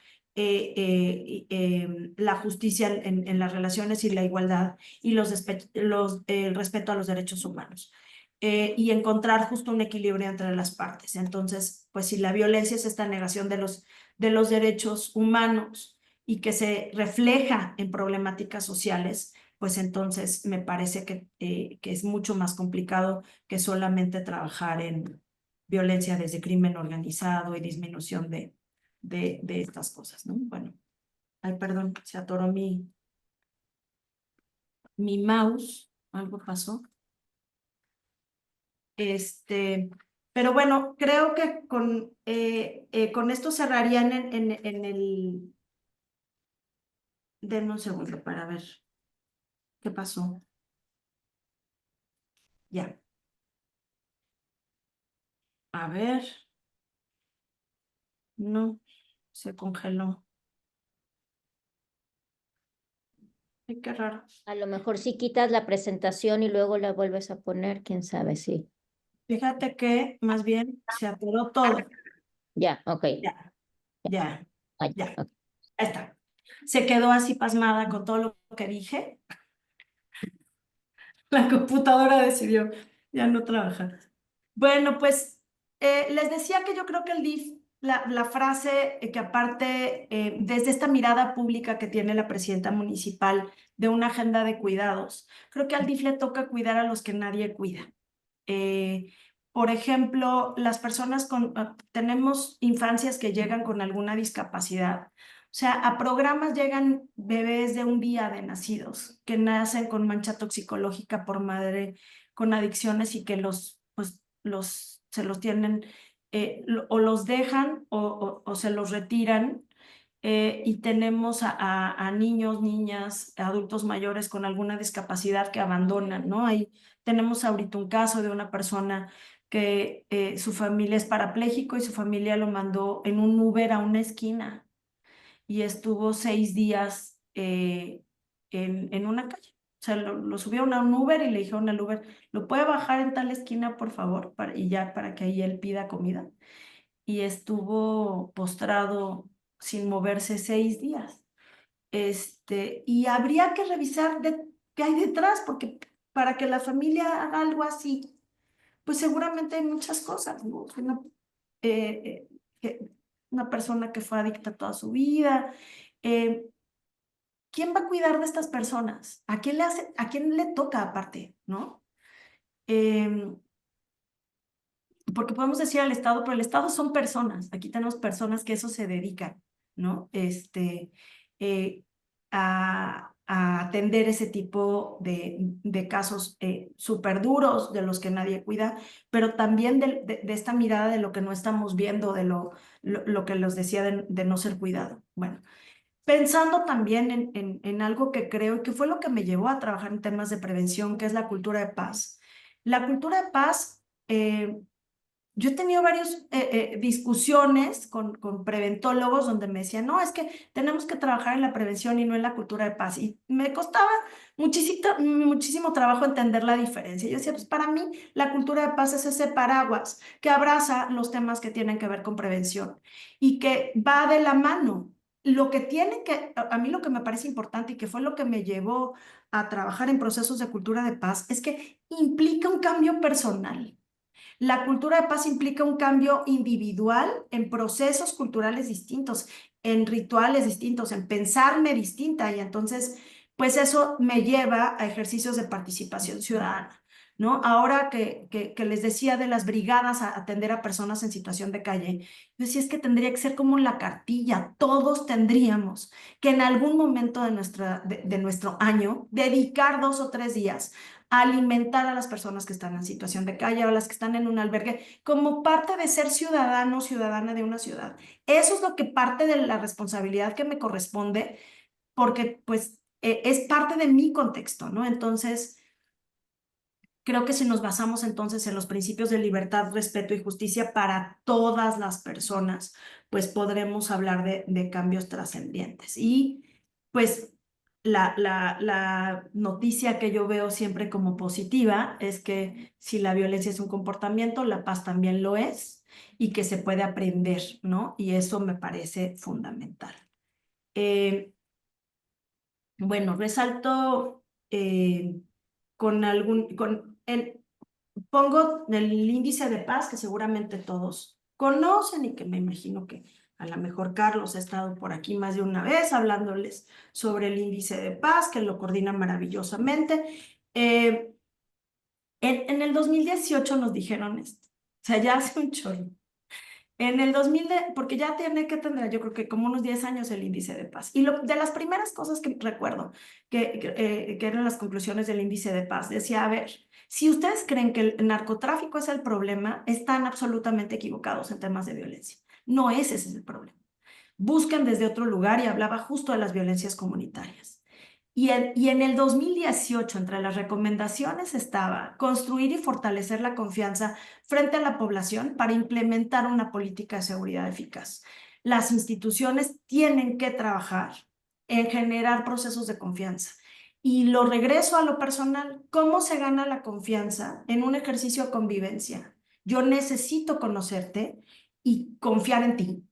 la justicia en las relaciones y la igualdad y el respeto a los derechos humanos. Y encontrar justo un equilibrio entre las partes. Entonces, pues si la violencia es esta negación de los derechos humanos y que se refleja en problemáticas sociales, pues entonces me parece que es mucho más complicado que solamente trabajar en violencia desde crimen organizado y disminución de estas cosas, ¿no? Bueno, ay, perdón, se atoró mi mouse, algo pasó. Pero bueno, creo que con esto cerrarían en el... Denme un segundo para ver qué pasó. Ya. A ver. No, se congeló. Ay, qué raro. A lo mejor si quitas la presentación y luego la vuelves a poner, quién sabe, sí. Fíjate que más bien se atoró todo. Ya, ok. Ya, ya, Ay, ya. ok. Ahí está. Se quedó así pasmada con todo lo que dije. La computadora decidió ya no trabajar. Bueno, pues les decía que yo creo que el DIF, la frase que aparte, desde esta mirada pública que tiene la presidenta municipal de una agenda de cuidados, creo que al DIF le toca cuidar a los que nadie cuida. Eh, por ejemplo, las personas tenemos infancias que llegan con alguna discapacidad. O sea, a programas llegan bebés de un día de nacidos, que nacen con mancha toxicológica por madre, con adicciones y que se los tienen, o los dejan o se los retiran y tenemos a niños, niñas, adultos mayores con alguna discapacidad que abandonan, ¿no? Ahí tenemos ahorita un caso de una persona que su familia es parapléjico y su familia lo mandó en un Uber a una esquina y estuvo 6 días en una calle. O sea, lo subieron a un Uber y le dijeron al Uber, ¿lo puede bajar en tal esquina, por favor? Y ya para que ahí él pida comida. Y estuvo postrado sin moverse 6 días. Y habría que revisar qué hay detrás, porque para que la familia haga algo así, pues seguramente hay muchas cosas, ¿no? Eh, una persona que fue adicta toda su vida. ¿Quién va a cuidar de estas personas? ¿A quién le toca aparte, no? Porque podemos decir al Estado, pero el Estado son personas. Aquí tenemos personas que eso se dedican, ¿no? Eh, a atender ese tipo de casos súper duros de los que nadie cuida, pero también de esta mirada de lo que no estamos viendo, de lo que les decía de no ser cuidado. Bueno, pensando también en algo que creo y que fue lo que me llevó a trabajar en temas de prevención, que es la cultura de paz. La cultura de paz, yo he tenido varias discusiones con preventólogos donde me decían, no, es que tenemos que trabajar en la prevención y no en la cultura de paz. Y me costaba muchísimo trabajo entender la diferencia. Yo decía, pues para mí la cultura de paz es ese paraguas que abraza los temas que tienen que ver con prevención y que va de la mano. Lo que tiene que, a mí lo que me parece importante y que fue lo que me llevó a trabajar en procesos de cultura de paz es que implica un cambio personal. La cultura de paz implica un cambio individual en procesos culturales distintos, en rituales distintos, en pensarme distinta y entonces, pues eso me lleva a ejercicios de participación ciudadana, ¿no? Ahora que les decía de las brigadas a atender a personas en situación de calle, yo decía es que tendría que ser como la cartilla, todos tendríamos que en algún momento de nuestro año dedicar 2 o 3 días alimentar a las personas que están en situación de calle o a las que están en un albergue como parte de ser ciudadano o ciudadana de una ciudad. Eso es lo que parte de la responsabilidad que me corresponde porque pues es parte de mi contexto, ¿no? Entonces, creo que si nos basamos entonces en los principios de libertad, respeto y justicia para todas las personas, pues podremos hablar de cambios trascendentes. Y pues la noticia que yo veo siempre como positiva es que si la violencia es un comportamiento, la paz también lo es y que se puede aprender, ¿no? Y eso me parece fundamental. Bueno, resalto pongo el índice de paz que seguramente todos conocen y que me imagino que a lo mejor Carlos ha estado por aquí más de una vez hablándoles sobre el índice de paz, que lo coordina maravillosamente. En el 2018 nos dijeron esto, o sea, ya hace un chorro. En el 2000, porque ya tiene que tener, yo creo que como unos 10 años el índice de paz. Y de las primeras cosas que recuerdo, que eran las conclusiones del índice de paz, decía, a ver, si ustedes creen que el narcotráfico es el problema, están absolutamente equivocados en temas de violencia. No ese es el problema. Busquen desde otro lugar y hablaba justo de las violencias comunitarias. Y en el 2018, entre las recomendaciones estaba construir y fortalecer la confianza frente a la población para implementar una política de seguridad eficaz. Las instituciones tienen que trabajar en generar procesos de confianza. Y lo regreso a lo personal, ¿cómo se gana la confianza en un ejercicio de convivencia? Yo necesito conocerte y confiar en ti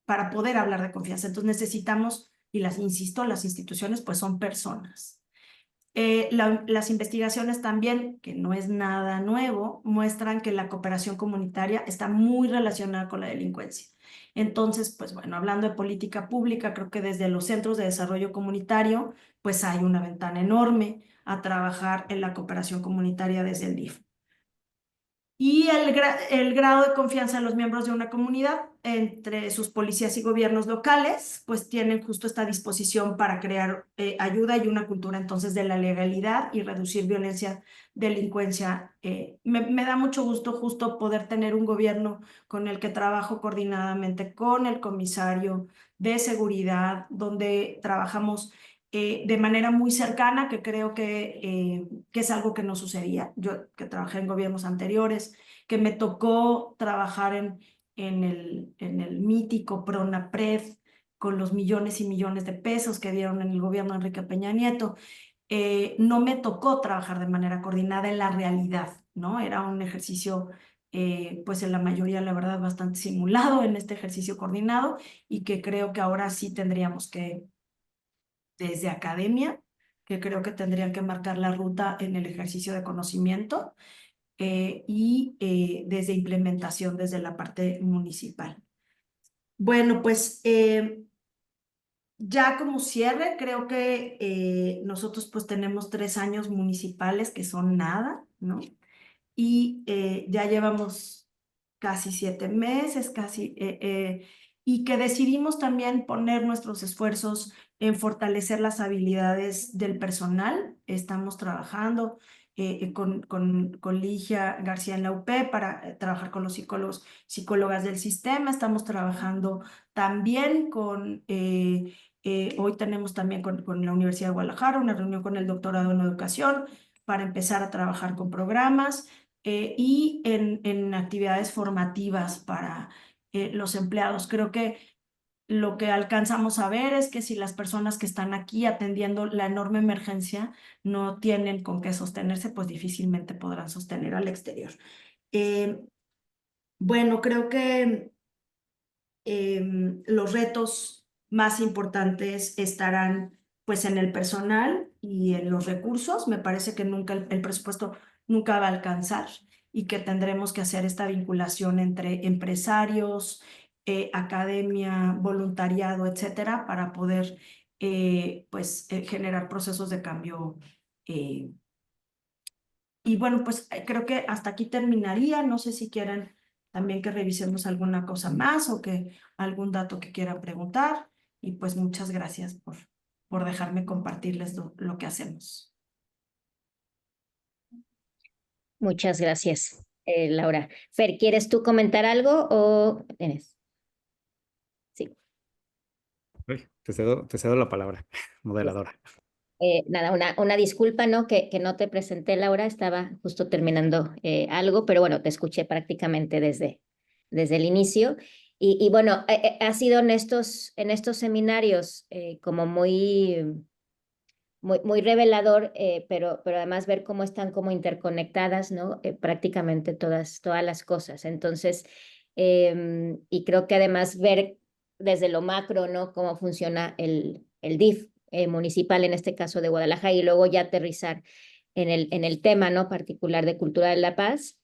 para poder hablar de confianza. Entonces necesitamos, y insisto, las instituciones pues son personas. Las investigaciones también, que no es nada nuevo, muestran que la cooperación comunitaria está muy relacionada con la delincuencia. Entonces, pues bueno, hablando de política pública, creo que desde los centros de desarrollo comunitario, pues hay una ventana enorme a trabajar en la cooperación comunitaria desde el DIF. Y el grado de confianza de los miembros de una comunidad entre sus policías y gobiernos locales, pues tienen justo esta disposición para crear ayuda y una cultura entonces de la legalidad y reducir violencia, delincuencia. Me da mucho gusto justo poder tener un gobierno con el que trabajo coordinadamente con el comisario de seguridad, donde trabajamos de manera muy cercana, que creo que es algo que no sucedía. Yo que trabajé en gobiernos anteriores, que me tocó trabajar en el mítico PRONAPRED, con los millones y millones de pesos que dieron en el gobierno de Enrique Peña Nieto. No me tocó trabajar de manera coordinada en la realidad, ¿no? Era un ejercicio, pues en la mayoría, la verdad, bastante simulado en este ejercicio coordinado, y que creo que ahora sí tendríamos que, desde academia, que creo que tendrían que marcar la ruta en el ejercicio de conocimiento, y desde implementación desde la parte municipal. Bueno, pues ya como cierre, creo que nosotros pues tenemos 3 años municipales que son nada, ¿no? Y ya llevamos casi 7 meses, y que decidimos también poner nuestros esfuerzos en fortalecer las habilidades del personal. Estamos trabajando con Ligia García en la UP para trabajar con los psicólogos, psicólogas del sistema. Estamos trabajando también hoy tenemos también con la Universidad de Guadalajara una reunión con el doctorado en educación para empezar a trabajar con programas y en actividades formativas para los empleados. Creo que lo que alcanzamos a ver es que si las personas que están aquí atendiendo la enorme emergencia no tienen con qué sostenerse, pues difícilmente podrán sostener al exterior. Eh, bueno, creo que los retos más importantes estarán pues en el personal y en los recursos. Me parece que nunca el presupuesto nunca va a alcanzar, y que tendremos que hacer esta vinculación entre empresarios, academia, voluntariado, etcétera, para poder pues generar procesos de cambio. eh, y bueno, pues creo que hasta aquí terminaría. No sé si quieren también que revisemos alguna cosa más o que algún dato que quieran preguntar. Y pues muchas gracias por dejarme compartirles lo que hacemos. Muchas gracias, Laura. Fer, ¿quieres tú comentar algo o tienes? Sí. Uy, te cedo la palabra, moderadora. Nada, una disculpa, ¿no? Que no te presenté, Laura, estaba justo terminando algo, pero bueno, te escuché prácticamente desde el inicio. Y bueno, ha sido en estos seminarios como muy revelador, pero además ver cómo están como interconectadas, ¿no? Prácticamente todas las cosas. Entonces, y creo que además ver desde lo macro, ¿no? Cómo funciona el DIF municipal, en este caso de Guadalajara, y luego ya aterrizar en el tema, ¿no? Particular de cultura de la paz,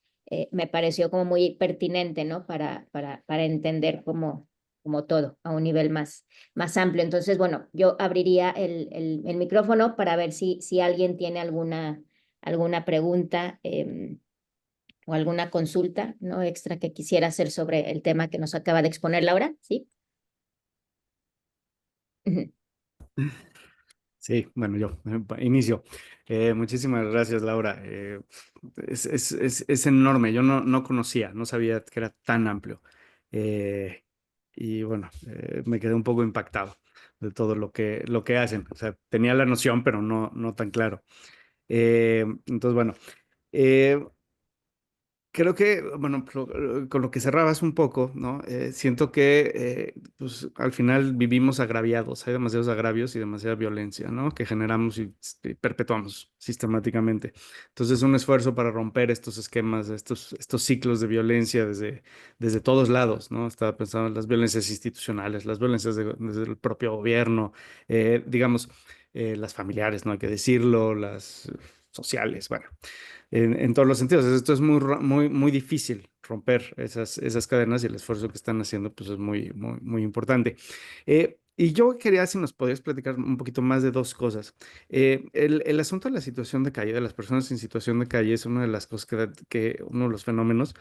me pareció como muy pertinente, ¿no? Para entender como todo a un nivel más amplio. Entonces, bueno, yo abriría el micrófono para ver si alguien tiene alguna pregunta o alguna consulta, ¿no? Extra que quisiera hacer sobre el tema que nos acaba de exponer Laura, ¿sí? Ujú. Sí, bueno, yo inicio. Muchísimas gracias, Laura. Es enorme. Yo no conocía, no sabía que era tan amplio. Eh, y bueno, me quedé un poco impactado de todo lo que hacen. O sea, tenía la noción, pero no tan claro. Entonces, bueno, eh, creo que, bueno, con lo que cerrabas un poco, ¿no? Siento que, pues, al final vivimos agraviados, hay demasiados agravios y demasiada violencia, ¿no? Que generamos y perpetuamos sistemáticamente. Entonces, un esfuerzo para romper estos esquemas, estos ciclos de violencia desde todos lados, ¿no? Estaba pensando en las violencias institucionales, las violencias desde el propio gobierno, digamos, las familiares, no hay que decirlo, las sociales, bueno en todos los sentidos. Esto es muy difícil romper esas cadenas, y el esfuerzo que están haciendo pues es muy importante. Y yo quería, si nos podías platicar un poquito más de dos cosas. El asunto de la situación de calle, de las personas en situación de calle, es una de las cosas uno de los fenómenos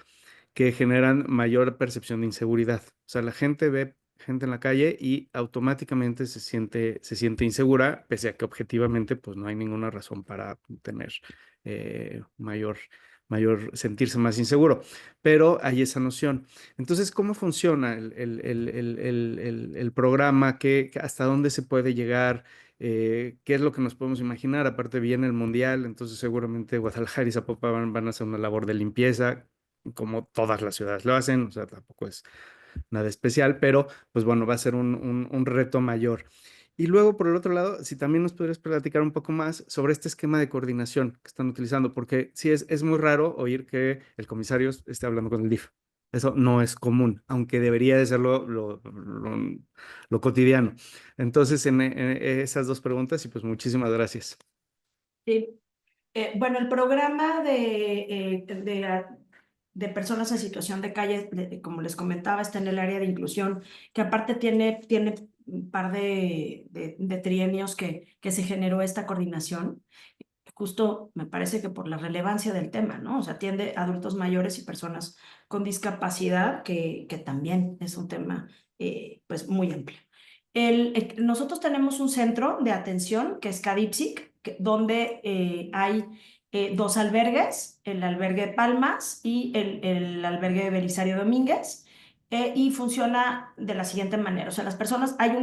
que generan mayor percepción de inseguridad. O sea, la gente ve gente en la calle y automáticamente se siente insegura, pese a que objetivamente pues no hay ninguna razón para tener sentirse más inseguro, pero hay esa noción. Entonces, ¿cómo funciona el programa? ¿Hasta dónde se puede llegar? ¿Qué es lo que nos podemos imaginar? Aparte viene el mundial, entonces seguramente Guadalajara y Zapopan van a hacer una labor de limpieza, como todas las ciudades lo hacen, o sea, tampoco es nada especial, pero pues bueno, va a ser un reto mayor. Y luego, por el otro lado, si también nos podrías platicar un poco más sobre este esquema de coordinación que están utilizando, porque sí es muy raro oír que el comisario esté hablando con el DIF. Eso no es común, aunque debería de ser lo cotidiano. Entonces, en esas dos preguntas, y pues muchísimas gracias. Sí. Bueno, el programa de personas en situación de calle, como les comentaba, está en el área de inclusión, que aparte tiene un par de trienios que se generó esta coordinación. Justo me parece que por la relevancia del tema, ¿no? O sea, atiende a adultos mayores y personas con discapacidad, que también es un tema pues muy amplio. Nosotros tenemos un centro de atención que es CADIPSIC, donde hay dos albergues, el albergue Palmas y el albergue Belisario Domínguez. Y funciona de la siguiente manera. O sea, las personas, hay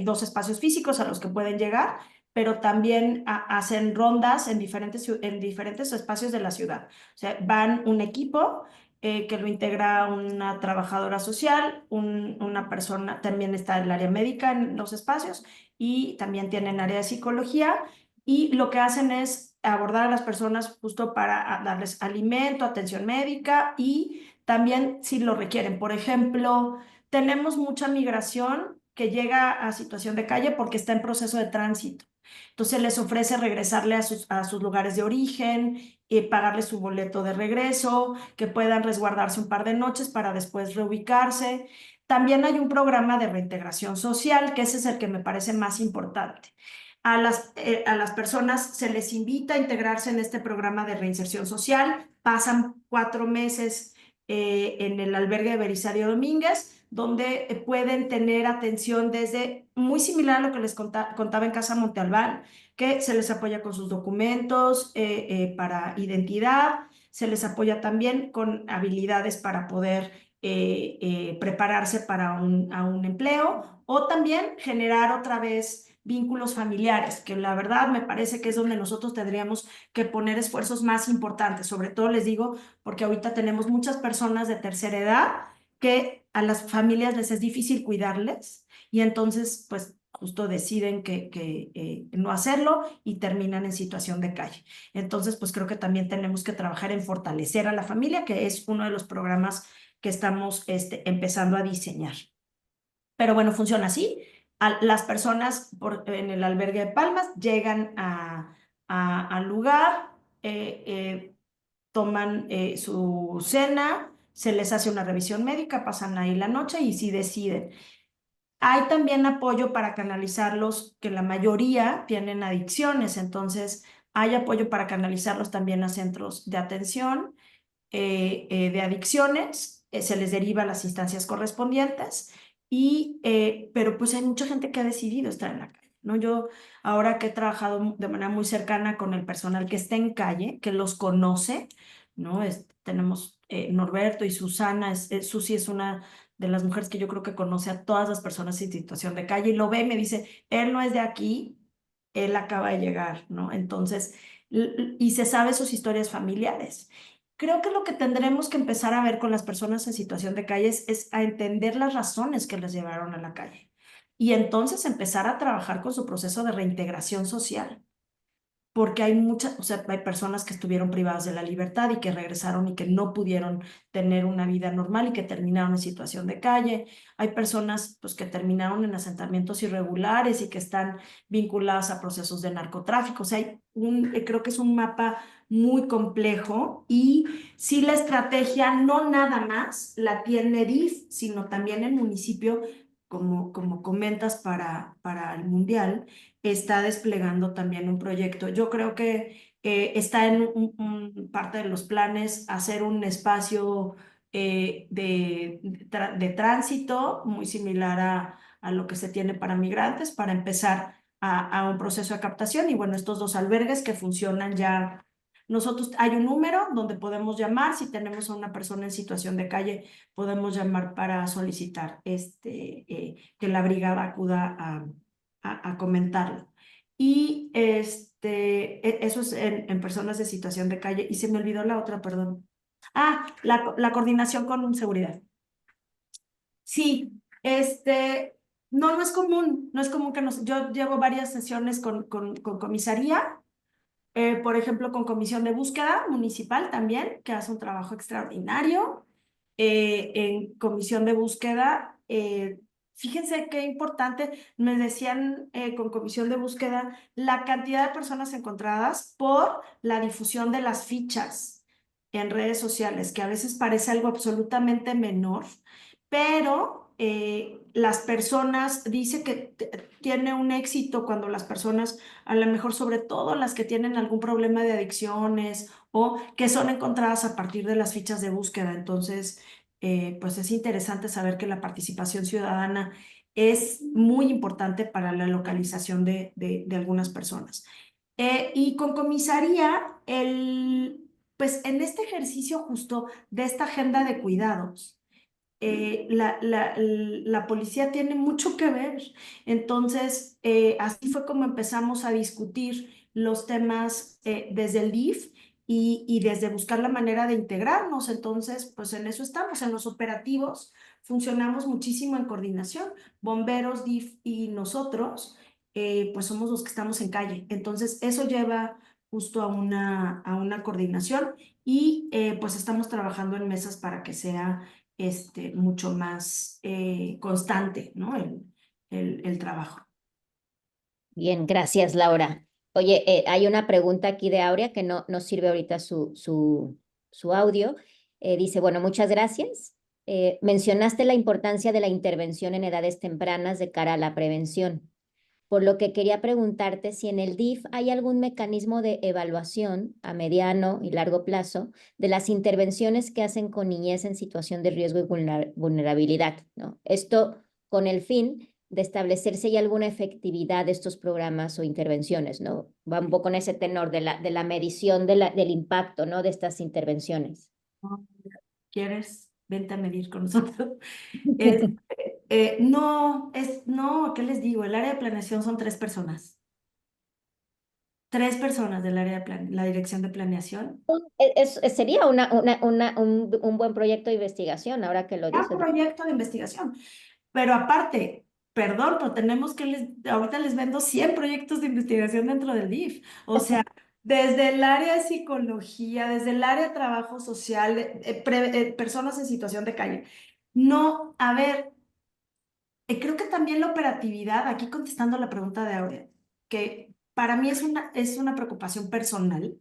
dos espacios físicos a los que pueden llegar, pero también hacen rondas en diferentes espacios de la ciudad. O sea, van un equipo que lo integra una trabajadora social, una persona, también está el área médica en los espacios y también tienen área de psicología, y lo que hacen es abordar a las personas justo para darles alimento, atención médica y también si lo requieren. Por ejemplo, tenemos mucha migración que llega a situación de calle porque está en proceso de tránsito. Entonces les ofrece regresarle a sus lugares de origen, pagarles su boleto de regreso, que puedan resguardarse un par de noches para después reubicarse. También hay un programa de reintegración social, que ese es el que me parece más importante. A las personas se les invita a integrarse en este programa de reinserción social, pasan 4 meses en el albergue de Belisario Domínguez, donde pueden tener atención desde muy similar a lo que les contaba en Casa Monte Albán, que se les apoya con sus documentos para identidad, se les apoya también con habilidades para poder prepararse para a un empleo, o también generar otra vez vínculos familiares, que la verdad me parece que es donde nosotros tendríamos que poner esfuerzos más importantes. Sobre todo les digo, porque ahorita tenemos muchas personas de tercera edad que a las familias les es difícil cuidarles, y entonces pues justo deciden que no hacerlo y terminan en situación de calle. Entonces pues creo que también tenemos que trabajar en fortalecer a la familia, que es uno de los programas que estamos empezando a diseñar. Pero bueno, funciona así. Las personas en el albergue de Palmas llegan al lugar, toman su cena, se les hace una revisión médica, pasan ahí la noche y si deciden. Hay también apoyo para canalizarlos, que la mayoría tienen adicciones, entonces hay apoyo para canalizarlos también a centros de atención de adicciones, se les deriva a las instancias correspondientes, pero pues hay mucha gente que ha decidido estar en la calle, ¿no? Yo ahora que he trabajado de manera muy cercana con el personal que está en calle, que los conoce, ¿no? Tenemos Norberto y Susana, Susi es una de las mujeres que yo creo que conoce a todas las personas en situación de calle y lo ve y me dice, él no es de aquí, él acaba de llegar, ¿no? Entonces, y se sabe sus historias familiares. Creo que lo que tendremos que empezar a ver con las personas en situación de calle es a entender las razones que les llevaron a la calle y entonces empezar a trabajar con su proceso de reintegración social, porque hay muchas, o sea, hay personas que estuvieron privadas de la libertad y que regresaron y que no pudieron tener una vida normal y que terminaron en situación de calle. Hay personas pues que terminaron en asentamientos irregulares y que están vinculadas a procesos de narcotráfico. O sea, creo que es un mapa muy complejo, y si la estrategia no nada más la tiene DIF, sino también el municipio, como comentas, para el Mundial está desplegando también un proyecto. Yo creo que Está en parte de los planes hacer un espacio de tránsito muy similar a lo que se tiene para migrantes, para empezar a un proceso de captación. Y bueno, estos 2 albergues que funcionan ya. Nosotros hay un número donde podemos llamar. Si tenemos a una persona en situación de calle, podemos llamar para solicitar que la brigada acuda a comentarlo. Y eso es en personas de situación de calle. Y se me olvidó la otra, perdón. Ah, la coordinación con seguridad. Sí, no es común, no es común yo llevo varias sesiones con comisaría, por ejemplo, con comisión de búsqueda municipal también, que hace un trabajo extraordinario. En comisión de búsqueda, fíjense qué importante, me decían con comisión de búsqueda la cantidad de personas encontradas por la difusión de las fichas en redes sociales, que a veces parece algo absolutamente menor, pero las personas, dice que tiene un éxito cuando las personas, a lo mejor sobre todo las que tienen algún problema de adicciones o que son encontradas a partir de las fichas de búsqueda. Entonces, pues es interesante saber que la participación ciudadana es muy importante para la localización de algunas personas. Y con comisaría, pues en este ejercicio justo de esta agenda de cuidados, la policía tiene mucho que ver. Entonces, así fue como empezamos a discutir los temas desde el DIF y desde buscar la manera de integrarnos. Entonces, pues en eso estamos, en los operativos, funcionamos muchísimo en coordinación. Bomberos, DIF y nosotros, pues somos los que estamos en calle. Entonces, eso lleva justo a una coordinación y pues estamos trabajando en mesas para que sea mucho más constante, ¿no? El trabajo. Bien, gracias, Laura. Oye, hay una pregunta aquí de Aurea que no nos sirve ahorita su audio. Dice, bueno, muchas gracias. Mencionaste la importancia de la intervención en edades tempranas de cara a la prevención, por lo que quería preguntarte si en el DIF hay algún mecanismo de evaluación a mediano y largo plazo de las intervenciones que hacen con niñez en situación de riesgo y vulnerabilidad, ¿no? Esto con el fin de establecer si hay alguna efectividad de estos programas o intervenciones, ¿no? Va un poco en ese tenor de la medición del impacto, ¿no? De estas intervenciones. ¿Quieres? Vente a medir con nosotros. No, ¿qué les digo? El área de planeación son 3 personas. 3 personas del área de la dirección de planeación. Sería un buen proyecto de investigación, ahora que lo Un dices. proyecto de investigación. Pero aparte, perdón, pero tenemos ahorita les vendo 100 proyectos de investigación dentro del DIF. O sea, desde el área de psicología, desde el área de trabajo social, personas en situación de calle. No, a ver, creo que también la operatividad, aquí contestando la pregunta de Aurea, que para mí es una preocupación personal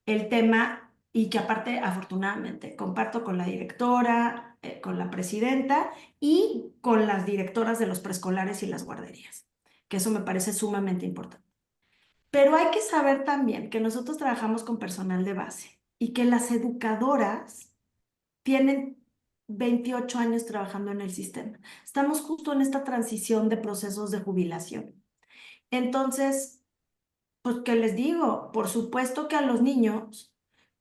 el tema y que aparte, afortunadamente, comparto con la directora, con la presidenta y con las directoras de los preescolares y las guarderías, que eso me parece sumamente importante. Pero hay que saber también que nosotros trabajamos con personal de base y que las educadoras tienen 28 años trabajando en el sistema. Estamos justo en esta transición de procesos de jubilación. Entonces, pues, ¿qué les digo? Por supuesto que a los niños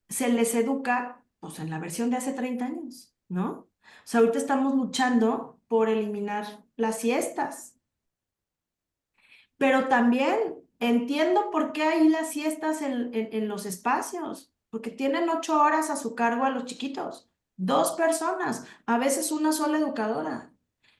se les educa, pues, en la versión de hace 30 años, ¿no? O sea, ahorita estamos luchando por eliminar las siestas, pero también entiendo por qué hay las siestas en los espacios, porque tienen 8 horas a su cargo a los chiquitos, 2 personas, a veces una sola educadora,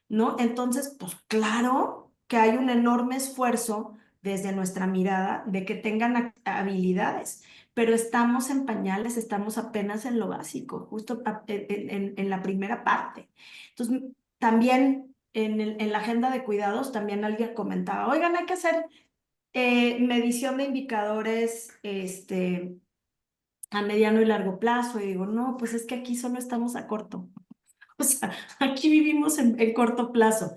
¿no? Entonces, pues claro que hay un enorme esfuerzo desde nuestra mirada de que tengan habilidades, pero estamos en pañales, estamos apenas en lo básico, justo en la primera parte. Entonces, también en la agenda de cuidados, también alguien comentaba, oigan, hay que hacer medición de indicadores a mediano y largo plazo. Y digo, no, pues es que aquí solo estamos a corto. O sea, aquí vivimos en corto plazo,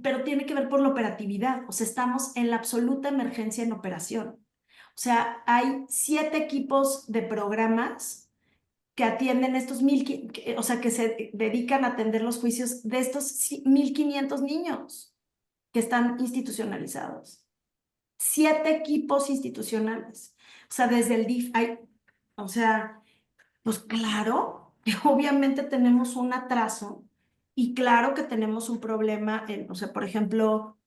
pero tiene que ver por la operatividad. O sea, estamos en la absoluta emergencia en operación. O sea, hay 7 equipos de programas que atienden estos o sea, que se dedican a atender los juicios de estos 1,500 niños que están institucionalizados. 7 equipos institucionales. O sea, desde el DIF hay, o sea, pues claro que obviamente tenemos un atraso y claro que tenemos un problema en, o sea, por ejemplo,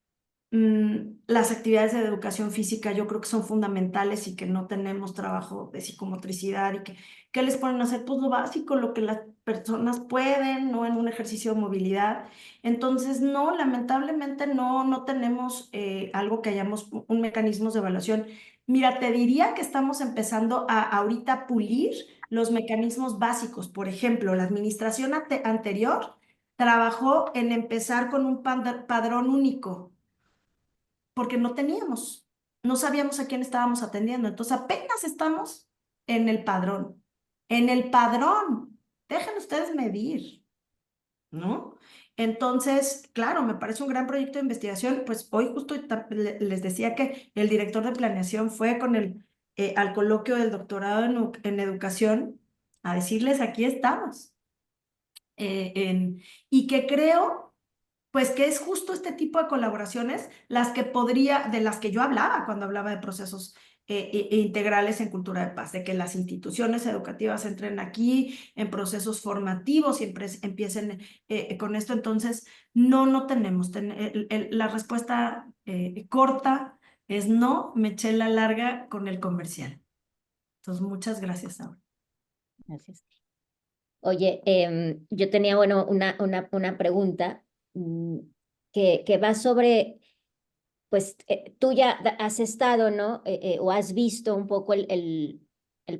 las actividades de educación física yo creo que son fundamentales y que no tenemos trabajo de psicomotricidad y que ¿qué les ponen a hacer? Pues lo básico, lo que las personas pueden, ¿no? En un ejercicio de movilidad. Entonces, no, lamentablemente no tenemos algo que hayamos, un mecanismo de evaluación. Mira, te diría que estamos empezando a ahorita pulir los mecanismos básicos. Por ejemplo, la administración anterior trabajó en empezar con un padrón único porque no teníamos, no sabíamos a quién estábamos atendiendo. Entonces apenas estamos en el padrón. En el padrón. Dejen ustedes medir, ¿no? Entonces, claro, me parece un gran proyecto de investigación. Pues hoy justo les decía que el director de planeación fue con al coloquio del doctorado en educación a decirles, aquí estamos. Y que creo pues que es justo este tipo de colaboraciones las que de las que yo hablaba cuando hablaba de procesos integrales en cultura de paz, de que las instituciones educativas entren aquí en procesos formativos y empiecen con esto. Entonces, no tenemos. La respuesta corta es no, me eché la larga con el comercial. Entonces, muchas gracias, Saúl. Gracias. Oye, yo tenía, bueno, una pregunta que va sobre, pues tú ya has estado, ¿no? O has visto un poco el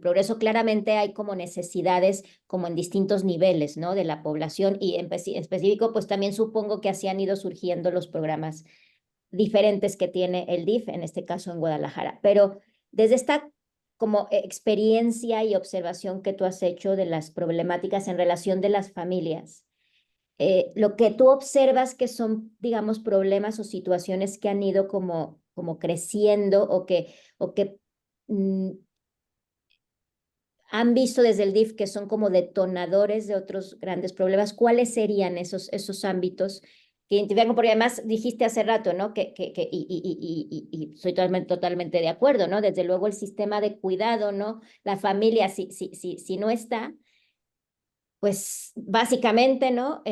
progreso. Claramente hay como necesidades como en distintos niveles, ¿no? De la población y en específico, pues también supongo que así han ido surgiendo los programas diferentes que tiene el DIF, en este caso en Guadalajara. Pero desde esta como experiencia y observación que tú has hecho de las problemáticas en relación de las familias, lo que tú observas que son, digamos, problemas o situaciones que han ido como creciendo o que han visto desde el DIF que son como detonadores de otros grandes problemas, ¿cuáles serían esos ámbitos que identifican? Porque además dijiste hace rato, ¿no? Y soy totalmente de acuerdo, ¿no? Desde luego el sistema de cuidado, ¿no? La familia, si no está, pues básicamente, ¿no?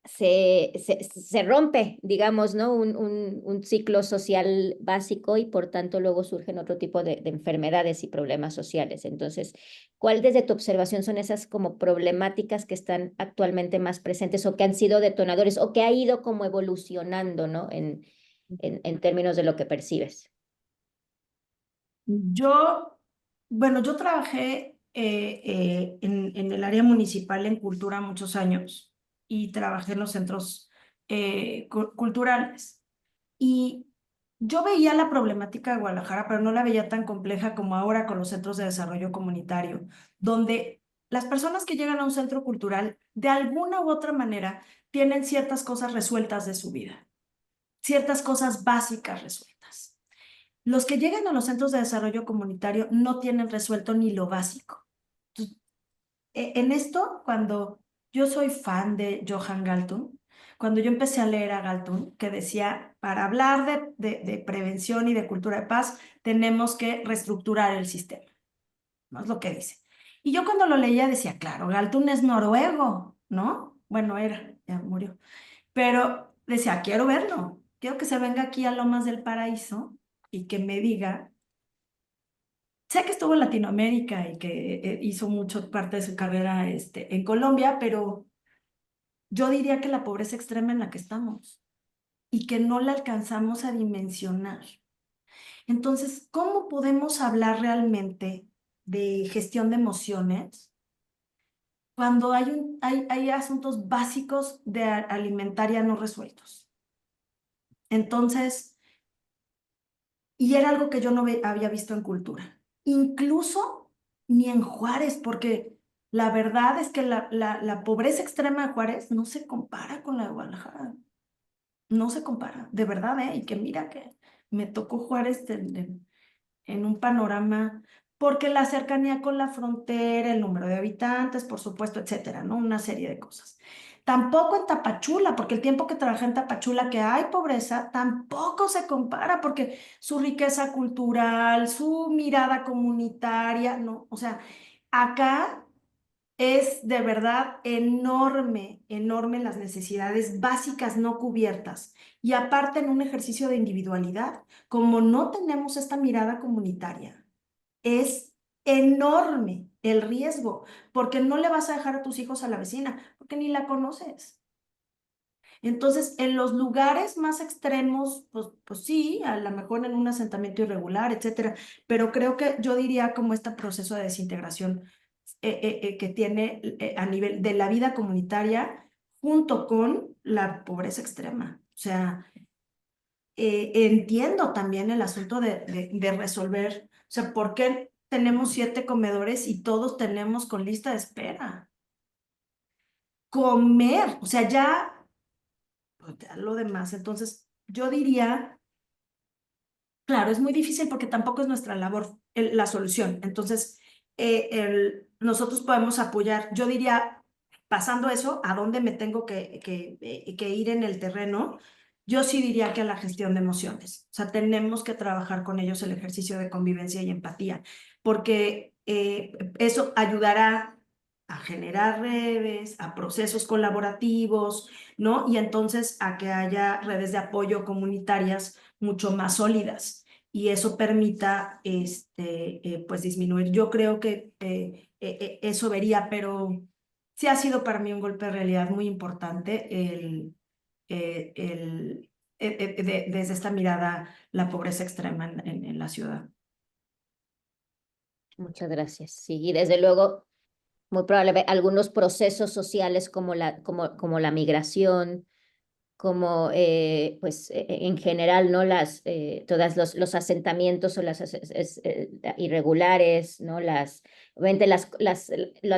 Se rompe, digamos, ¿no? Un ciclo social básico y por tanto luego surgen otro tipo de enfermedades y problemas sociales. Entonces, ¿cuál desde tu observación son esas como problemáticas que están actualmente más presentes o que han sido detonadores o que ha ido como evolucionando, ¿no? En términos de lo que percibes? Bueno, yo trabajé en el área municipal en cultura muchos años y trabajé en los centros culturales. Y yo veía la problemática de Guadalajara, pero no la veía tan compleja como ahora con los centros de desarrollo comunitario, donde las personas que llegan a un centro cultural, de alguna u otra manera, tienen ciertas cosas resueltas de su vida, ciertas cosas básicas resueltas. Los que llegan a los centros de desarrollo comunitario no tienen resuelto ni lo básico. Entonces, en esto, cuando yo soy fan de Johan Galtung, cuando yo empecé a leer a Galtung, que decía, para hablar de prevención y de cultura de paz, tenemos que reestructurar el sistema. ¿No? Es lo que dice. Y yo cuando lo leía decía, claro, Galtung es noruego, ¿no? Bueno, ya murió. Pero decía, quiero verlo, quiero que se venga aquí a Lomas del Paraíso y que me diga, sé que estuvo en Latinoamérica y que hizo mucho parte de su carrera en Colombia, pero yo diría que la pobreza extrema en la que estamos y que no la alcanzamos a dimensionar. Entonces, ¿cómo podemos hablar realmente de gestión de emociones cuando hay asuntos básicos de alimentaria no resueltos? Entonces, y era algo que yo no había visto en cultura, incluso ni en Juárez, porque la verdad es que la pobreza extrema de Juárez no se compara con la de Guadalajara, no se compara, de verdad, y que mira que me tocó Juárez en un panorama, porque la cercanía con la frontera, el número de habitantes, por supuesto, etcétera, ¿no? Una serie de cosas. Tampoco en Tapachula, porque el tiempo que trabajé en Tapachula, que hay pobreza, tampoco se compara, porque su riqueza cultural, su mirada comunitaria, ¿no? O sea, acá es de verdad enorme, enorme las necesidades básicas no cubiertas. Y aparte en un ejercicio de individualidad, como no tenemos esta mirada comunitaria, es enorme el riesgo, porque no le vas a dejar a tus hijos a la vecina, porque ni la conoces. Entonces, en los lugares más extremos, pues sí, a lo mejor en un asentamiento irregular, etcétera, pero creo que yo diría como este proceso de desintegración que tiene a nivel de la vida comunitaria junto con la pobreza extrema. O sea, entiendo también el asunto de resolver, o sea, ¿por qué tenemos 7 comedores y todos tenemos con lista de espera? Comer, o sea, ya pues, ya lo demás. Entonces, yo diría, claro, es muy difícil porque tampoco es nuestra labor la solución. Entonces, nosotros podemos apoyar. Yo diría, pasando eso, ¿a dónde me tengo que ir en el terreno? Yo sí diría que a la gestión de emociones. O sea, tenemos que trabajar con ellos el ejercicio de convivencia y empatía, porque eso ayudará a generar redes, a procesos colaborativos, ¿no? Y entonces a que haya redes de apoyo comunitarias mucho más sólidas y eso permita pues disminuir. Yo creo que eso vería, pero sí ha sido para mí un golpe de realidad muy importante desde esta mirada la pobreza extrema en la ciudad. Muchas gracias. Sí, y desde luego, muy probablemente algunos procesos sociales como la migración, como pues en general, ¿no? Todas los asentamientos o irregulares, ¿no? Obviamente las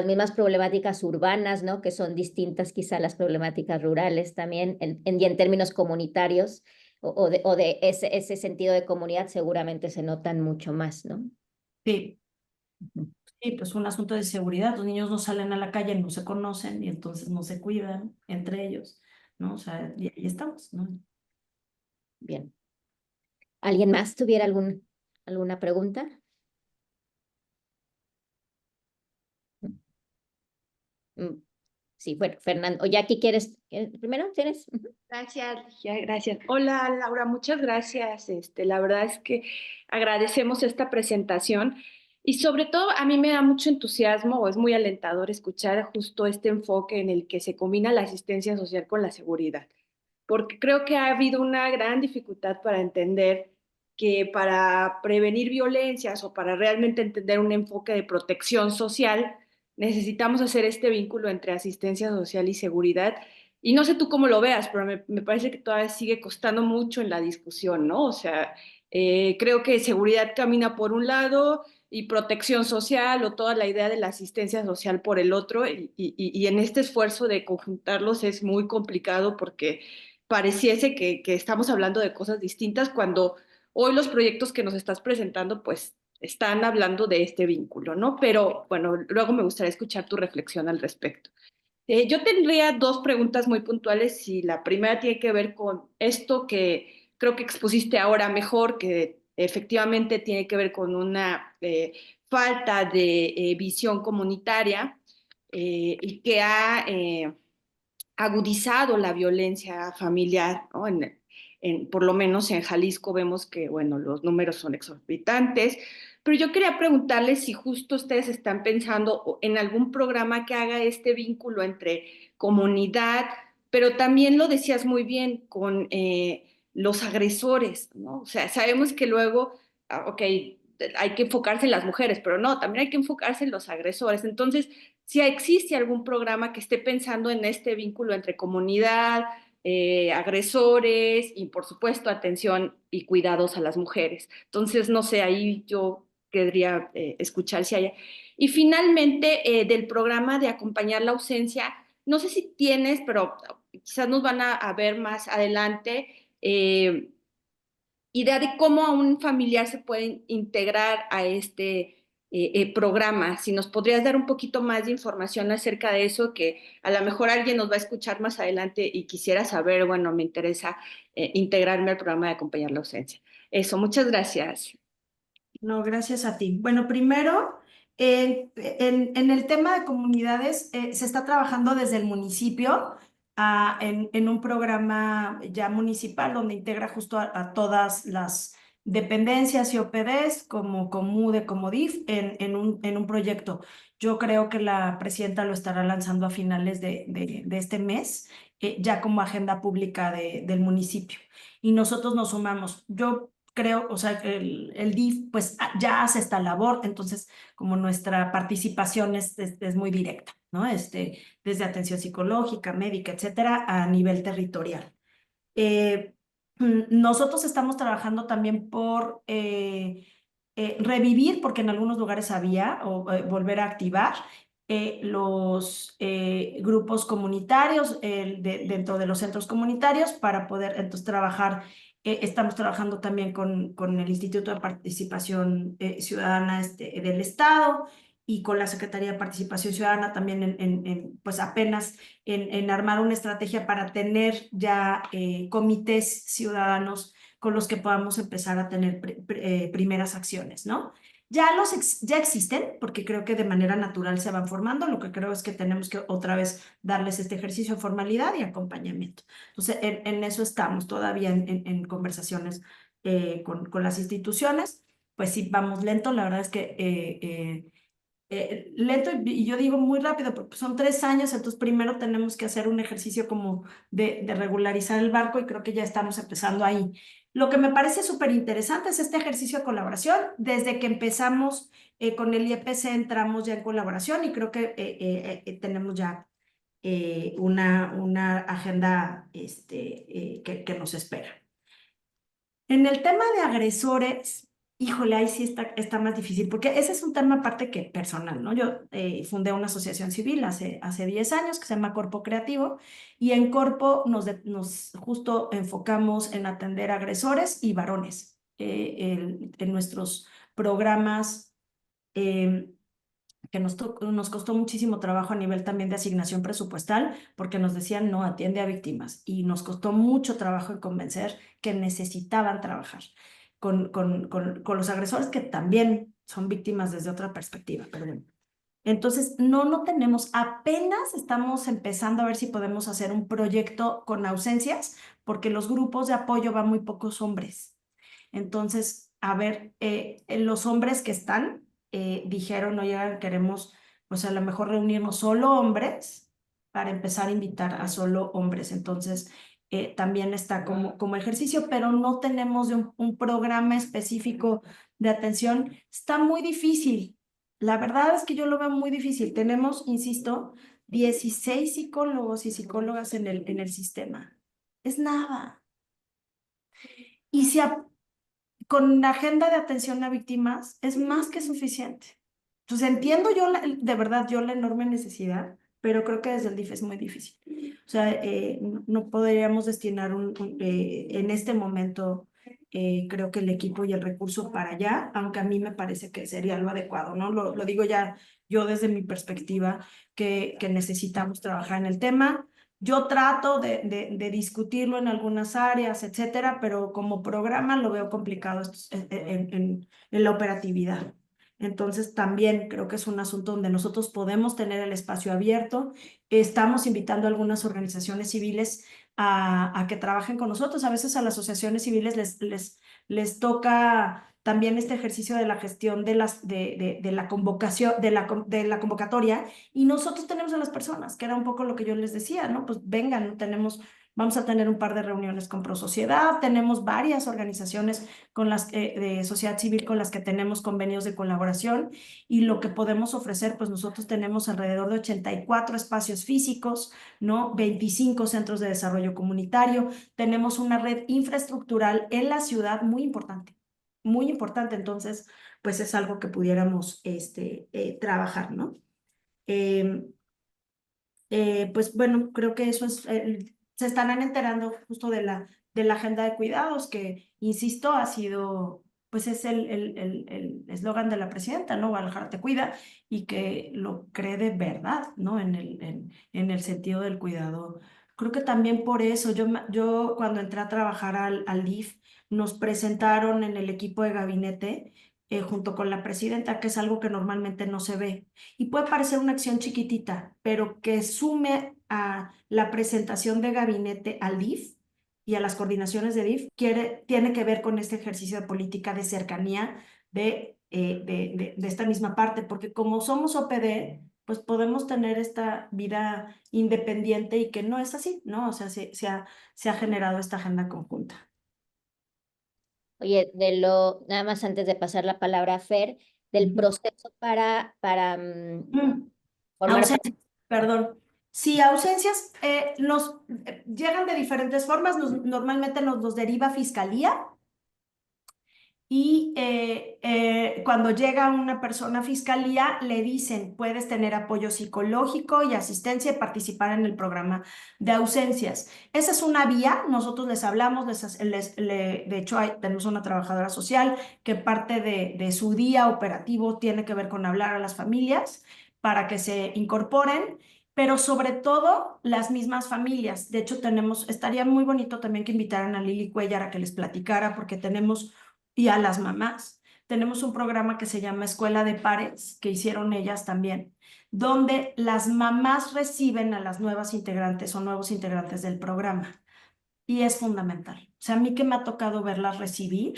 mismas problemáticas urbanas, ¿no? Que son distintas quizá a las problemáticas rurales también, y en términos comunitarios o de ese sentido de comunidad seguramente se notan mucho más, ¿no? Sí. Sí, pues un asunto de seguridad. Los niños no salen a la calle, no se conocen y entonces no se cuidan entre ellos, ¿no? O sea, y ahí estamos, ¿no? Bien. ¿Alguien más tuviera alguna pregunta? Sí, bueno, Fernando, o Jackie, ¿quieres primero? ¿Tienes? Gracias, Ligia, gracias. Hola, Laura, muchas gracias. La verdad es que agradecemos esta presentación y sobre todo a mí me da mucho entusiasmo o es muy alentador escuchar justo este enfoque en el que se combina la asistencia social con la seguridad, porque creo que ha habido una gran dificultad para entender que para prevenir violencias o para realmente entender un enfoque de protección social, necesitamos hacer este vínculo entre asistencia social y seguridad. Y no sé tú cómo lo veas, pero me parece que todavía sigue costando mucho en la discusión, ¿no? O sea, creo que seguridad camina por un lado y protección social o toda la idea de la asistencia social por el otro, y en este esfuerzo de conjuntarlos es muy complicado porque pareciese que estamos hablando de cosas distintas cuando hoy los proyectos que nos estás presentando pues están hablando de este vínculo, ¿no? Pero bueno, luego me gustaría escuchar tu reflexión al respecto. Yo tendría dos preguntas muy puntuales y la primera tiene que ver con esto que creo que expusiste ahora mejor, que efectivamente tiene que ver con una falta de visión comunitaria y que ha agudizado la violencia familiar, ¿no? Por lo menos en Jalisco vemos que, bueno, los números son exorbitantes, pero yo quería preguntarles si justo ustedes están pensando en algún programa que haga este vínculo entre comunidad, pero también lo decías muy bien con los agresores, ¿no? O sea, sabemos que luego, ok, hay que enfocarse en las mujeres, pero no, también hay que enfocarse en los agresores. Entonces, si existe algún programa que esté pensando en este vínculo entre comunidad, agresores y, por supuesto, atención y cuidados a las mujeres. Entonces, no sé, ahí yo querría escuchar si hay. Y finalmente, del programa de acompañar la ausencia, no sé si tienes, pero quizás nos van a ver más adelante. idea de cómo a un familiar se puede integrar a este programa. Si nos podrías dar un poquito más de información acerca de eso, que a lo mejor alguien nos va a escuchar más adelante y quisiera saber, bueno, me interesa integrarme al programa de acompañar la ausencia. Eso, muchas gracias. No, gracias a ti. Bueno, primero, en el tema de comunidades, se está trabajando desde el municipio en un programa ya municipal donde integra justo a todas las dependencias y OPDs como Comude, como DIF, en un proyecto. Yo creo que la presidenta lo estará lanzando a finales de este mes, ya como agenda pública del municipio. Y nosotros nos sumamos. Yo creo, o sea, el DIF pues ya hace esta labor, entonces como nuestra participación es muy directa, ¿no? Desde atención psicológica, médica, etcétera, a nivel territorial. Nosotros estamos trabajando también por revivir, porque en algunos lugares había, o volver a activar los grupos comunitarios dentro de los centros comunitarios para poder entonces trabajar. Estamos trabajando también con el Instituto de Participación Ciudadana del Estado y con la Secretaría de Participación Ciudadana también pues apenas en armar una estrategia para tener ya comités ciudadanos con los que podamos empezar a tener primeras acciones, ¿no? Ya existen, porque creo que de manera natural se van formando. Lo que creo es que tenemos que otra vez darles este ejercicio de formalidad y acompañamiento. Entonces, en eso estamos todavía en conversaciones con las instituciones. Pues sí, vamos lento. La verdad es que lento y yo digo muy rápido porque son 3 años, entonces primero tenemos que hacer un ejercicio como de regularizar el barco y creo que ya estamos empezando ahí. Lo que me parece súper interesante es este ejercicio de colaboración. Desde que empezamos con el IEPC entramos ya en colaboración y creo que tenemos ya una agenda que nos espera. En el tema de agresores, híjole, ahí sí está más difícil, porque ese es un tema aparte que personal, ¿no? Yo fundé una asociación civil hace 10 años que se llama Corpo Creativo, y en Corpo nos justo enfocamos en atender agresores y varones en nuestros programas. Que nos costó muchísimo trabajo a nivel también de asignación presupuestal, porque nos decían no, atiende a víctimas, y nos costó mucho trabajo en convencer que necesitaban trabajar con los agresores, que también son víctimas desde otra perspectiva, pero bueno. Entonces, no tenemos, apenas estamos empezando a ver si podemos hacer un proyecto con ausencias, porque los grupos de apoyo van muy pocos hombres. Entonces, a ver, los hombres que están dijeron, oye, queremos, pues a lo mejor reunirnos solo hombres para empezar a invitar a solo hombres. Entonces, también está como ejercicio, pero no tenemos un programa específico de atención. Está muy difícil. La verdad es que yo lo veo muy difícil. Tenemos, insisto, 16 psicólogos y psicólogas en el sistema. Es nada. Y si con la agenda de atención a víctimas es más que suficiente. Entonces entiendo yo, de verdad, yo la enorme necesidad, pero creo que desde el DIF es muy difícil. O sea, no podríamos destinar en este momento, creo que el equipo y el recurso para allá, aunque a mí me parece que sería lo adecuado, ¿no? Lo digo ya yo desde mi perspectiva, que necesitamos trabajar en el tema. Yo trato de discutirlo en algunas áreas, etcétera, pero como programa lo veo complicado en la operatividad. Entonces, también creo que es un asunto donde nosotros podemos tener el espacio abierto. Estamos invitando a algunas organizaciones civiles a que trabajen con nosotros. A veces a las asociaciones civiles les toca también este ejercicio de la gestión de la convocación, de la convocatoria, y nosotros tenemos a las personas, que era un poco lo que yo les decía, ¿no? Pues vengan, vamos a tener un par de reuniones con ProSociedad, tenemos varias organizaciones de sociedad civil con las que tenemos convenios de colaboración, y lo que podemos ofrecer, pues nosotros tenemos alrededor de 84 espacios físicos, ¿no? 25 centros de desarrollo comunitario, tenemos una red infraestructural en la ciudad muy importante. Muy importante, entonces, pues es algo que pudiéramos trabajar, ¿no? Pues bueno, creo que eso es, se estarán enterando justo de la agenda de cuidados, que, insisto, ha sido, pues es el eslogan de la presidenta, ¿no? Guadalajara te cuida, y que lo cree de verdad, ¿no? En el sentido del cuidado. Creo que también por eso, yo cuando entré a trabajar al DIF, nos presentaron en el equipo de gabinete, junto con la presidenta, que es algo que normalmente no se ve. Y puede parecer una acción chiquitita, pero que sume a la presentación de gabinete al DIF y a las coordinaciones de DIF, tiene que ver con este ejercicio de política de cercanía de esta misma parte, porque como somos OPD, pues podemos tener esta vida independiente y que no es así, ¿no? O sea, se ha generado esta agenda conjunta. Oye, nada más antes de pasar la palabra a Fer, del proceso para formar parte. Ausencias, perdón. Sí, ausencias nos llegan de diferentes formas. Normalmente nos los deriva Fiscalía. Y cuando llega una persona a fiscalía, le dicen, puedes tener apoyo psicológico y asistencia y participar en el programa de ausencias. Esa es una vía, nosotros les hablamos, de hecho tenemos una trabajadora social que parte de su día operativo tiene que ver con hablar a las familias para que se incorporen, pero sobre todo las mismas familias. De hecho, estaría muy bonito también que invitaran a Lili Cuellar a que les platicara, porque y a las mamás. Tenemos un programa que se llama Escuela de Pares, que hicieron ellas también, donde las mamás reciben a las nuevas integrantes o nuevos integrantes del programa. Y es fundamental. O sea, a mí que me ha tocado verlas recibir,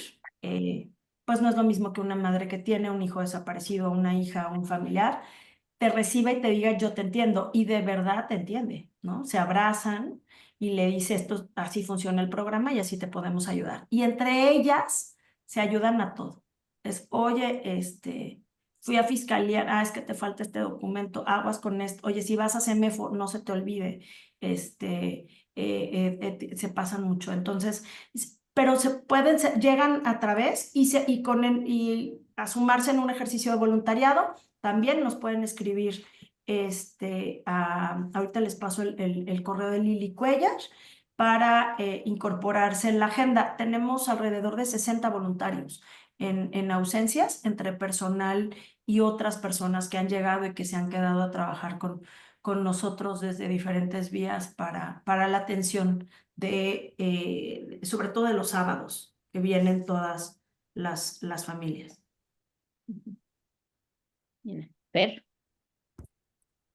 pues no es lo mismo que una madre que tiene un hijo desaparecido, una hija, un familiar, te reciba y te diga, yo te entiendo, y de verdad te entiende, ¿no? Se abrazan y le dice, esto, así funciona el programa y así te podemos ayudar. Y entre ellas se ayudan a todo. Oye, fui a fiscalía, es que te falta este documento, aguas con esto. Oye, si vas a CEMEFO, no se te olvide, se pasan mucho. Entonces, pero llegan a través y a sumarse en un ejercicio de voluntariado. También nos pueden escribir, ahorita les paso el correo de Lili Cuellar para incorporarse en la agenda. Tenemos alrededor de 60 voluntarios en ausencias, entre personal y otras personas que han llegado y que se han quedado a trabajar con nosotros desde diferentes vías para la atención sobre todo de los sábados, que vienen todas las familias. Bien. Fer.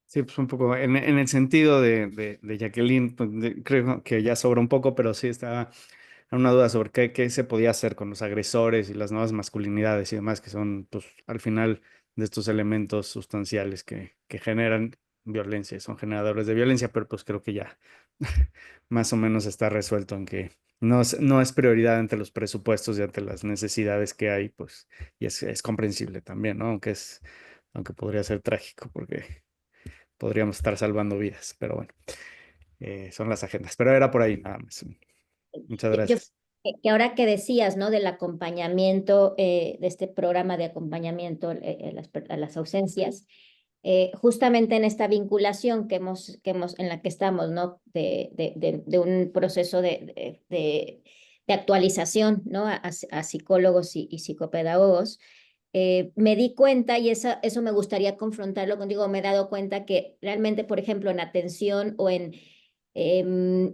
Sí, pues un poco en el sentido de Jacqueline, pues, creo que ya sobra un poco, pero sí estaba una duda sobre qué se podía hacer con los agresores y las nuevas masculinidades y demás, que son, pues, al final de estos elementos sustanciales que generan violencia, son generadores de violencia, pero pues creo que ya más o menos está resuelto en que no es prioridad ante los presupuestos y ante las necesidades que hay, pues, y es comprensible también, ¿no? Aunque podría ser trágico, porque podríamos estar salvando vidas, pero bueno, son las agendas. Pero era por ahí nada más. Muchas Yo, gracias. que ahora que decías, ¿no? Del acompañamiento, de este programa de acompañamiento a las ausencias, justamente en esta vinculación en la que estamos, ¿no? De un proceso de actualización, ¿no? A psicólogos y psicopedagogos, me di cuenta, y eso me gustaría confrontarlo contigo, me he dado cuenta que realmente, por ejemplo, en atención o en em,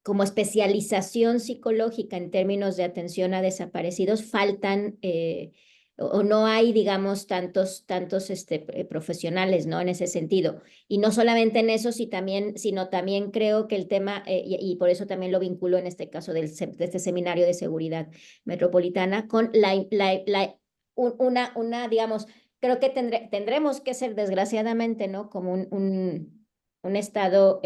como especialización psicológica en términos de atención a desaparecidos, faltan o no hay, digamos, tantos profesionales, ¿no? En ese sentido. Y no solamente en eso, sino también creo que el tema, y por eso también lo vinculo en este caso de este seminario de seguridad metropolitana, con digamos, creo que tendremos que ser, desgraciadamente, ¿no? Como un estado,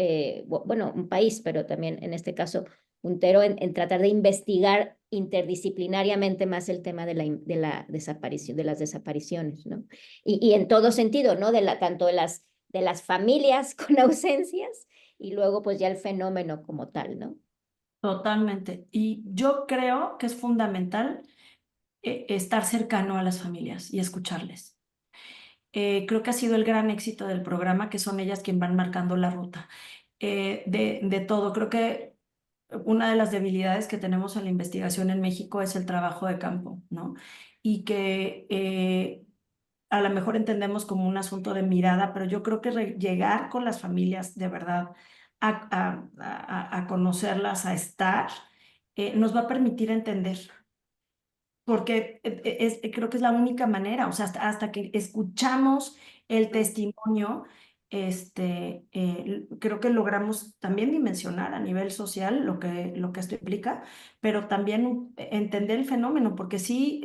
bueno, un país, pero también en este caso puntero en tratar de investigar interdisciplinariamente más el tema de la desaparición, de las desapariciones, ¿no? Y en todo sentido, ¿no? Tanto de las familias con ausencias y luego pues ya el fenómeno como tal, ¿no? Totalmente. Y yo creo que es fundamental estar cercano a las familias y escucharles. Creo que ha sido el gran éxito del programa, que son ellas quienes van marcando la ruta de todo. Creo que una de las debilidades que tenemos en la investigación en México es el trabajo de campo, ¿no? Y que a lo mejor entendemos como un asunto de mirada, pero yo creo que llegar con las familias de verdad a conocerlas, a estar, nos va a permitir entender porque creo que es la única manera, o sea, hasta que escuchamos el testimonio, creo que logramos también dimensionar a nivel social lo que esto implica, pero también entender el fenómeno, porque sí,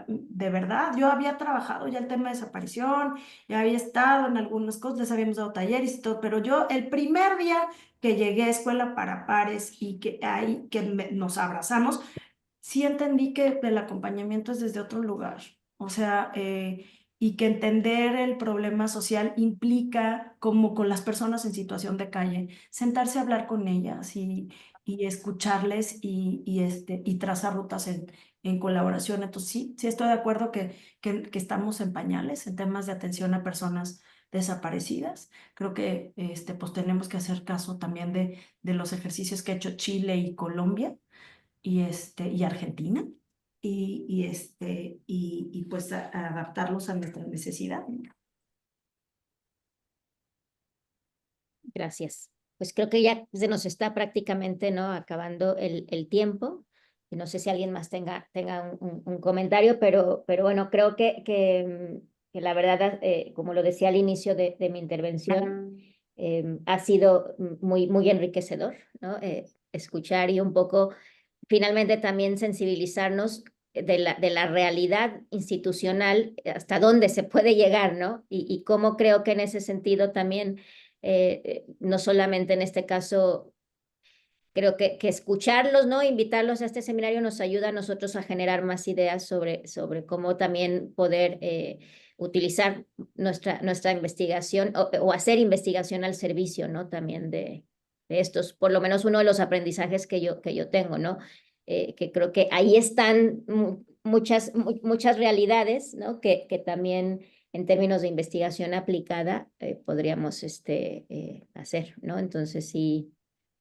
de verdad, yo había trabajado ya el tema de desaparición, ya había estado en algunas cosas, les habíamos dado talleres y todo, pero yo el primer día que llegué a Escuela para Pares y que ahí que nos abrazamos, sí entendí que el acompañamiento es desde otro lugar, o sea, y que entender el problema social implica, como con las personas en situación de calle, sentarse a hablar con ellas y escucharles y trazar rutas en colaboración. Entonces, sí, sí estoy de acuerdo que estamos en pañales en temas de atención a personas desaparecidas. Creo que pues tenemos que hacer caso también de los ejercicios que ha hecho Chile y Colombia y Argentina, y pues a adaptarlos a nuestra necesidad. Gracias. Pues creo que ya se nos está prácticamente, ¿no?, acabando el tiempo. Y no sé si alguien más tenga un comentario, pero bueno, creo que la verdad, como lo decía al inicio de mi intervención, ha sido muy enriquecedor, ¿no? Escuchar y un poco, finalmente también sensibilizarnos de la realidad institucional, hasta dónde se puede llegar, ¿no? Y cómo creo que en ese sentido también, no solamente en este caso, creo que escucharlos, ¿no? Invitarlos a este seminario nos ayuda a nosotros a generar más ideas sobre cómo también poder utilizar nuestra investigación o hacer investigación al servicio, ¿no? También de estos, por lo menos uno de los aprendizajes que yo tengo, ¿no? Que creo que ahí están muchas realidades, ¿no? Que también en términos de investigación aplicada podríamos hacer, ¿no? Entonces sí,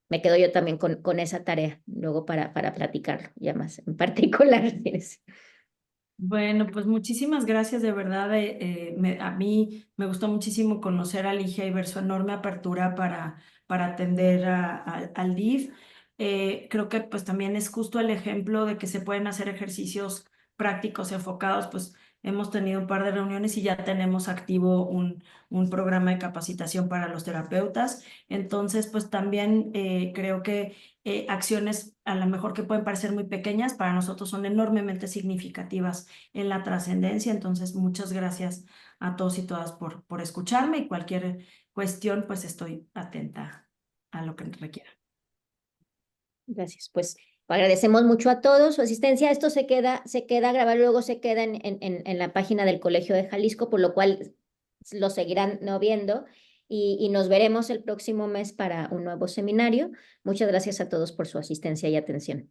me quedo yo también con esa tarea luego para platicarlo, ya más en particular. Bueno, pues muchísimas gracias, de verdad. A mí me gustó muchísimo conocer a Ligia y ver su enorme apertura para atender al DIF. Creo que pues también es justo el ejemplo de que se pueden hacer ejercicios prácticos enfocados. Pues hemos tenido un par de reuniones y ya tenemos activo un programa de capacitación para los terapeutas. Entonces, pues también creo que acciones a lo mejor que pueden parecer muy pequeñas, para nosotros son enormemente significativas en la trascendencia. Entonces, muchas gracias a todos y todas por escucharme, y cualquier cuestión, pues estoy atenta a lo que requiera. Gracias, pues agradecemos mucho a todos su asistencia. Esto se queda grabado, luego se queda en la página del Colegio de Jalisco, por lo cual lo seguirán no viendo y nos veremos el próximo mes para un nuevo seminario. Muchas gracias a todos por su asistencia y atención.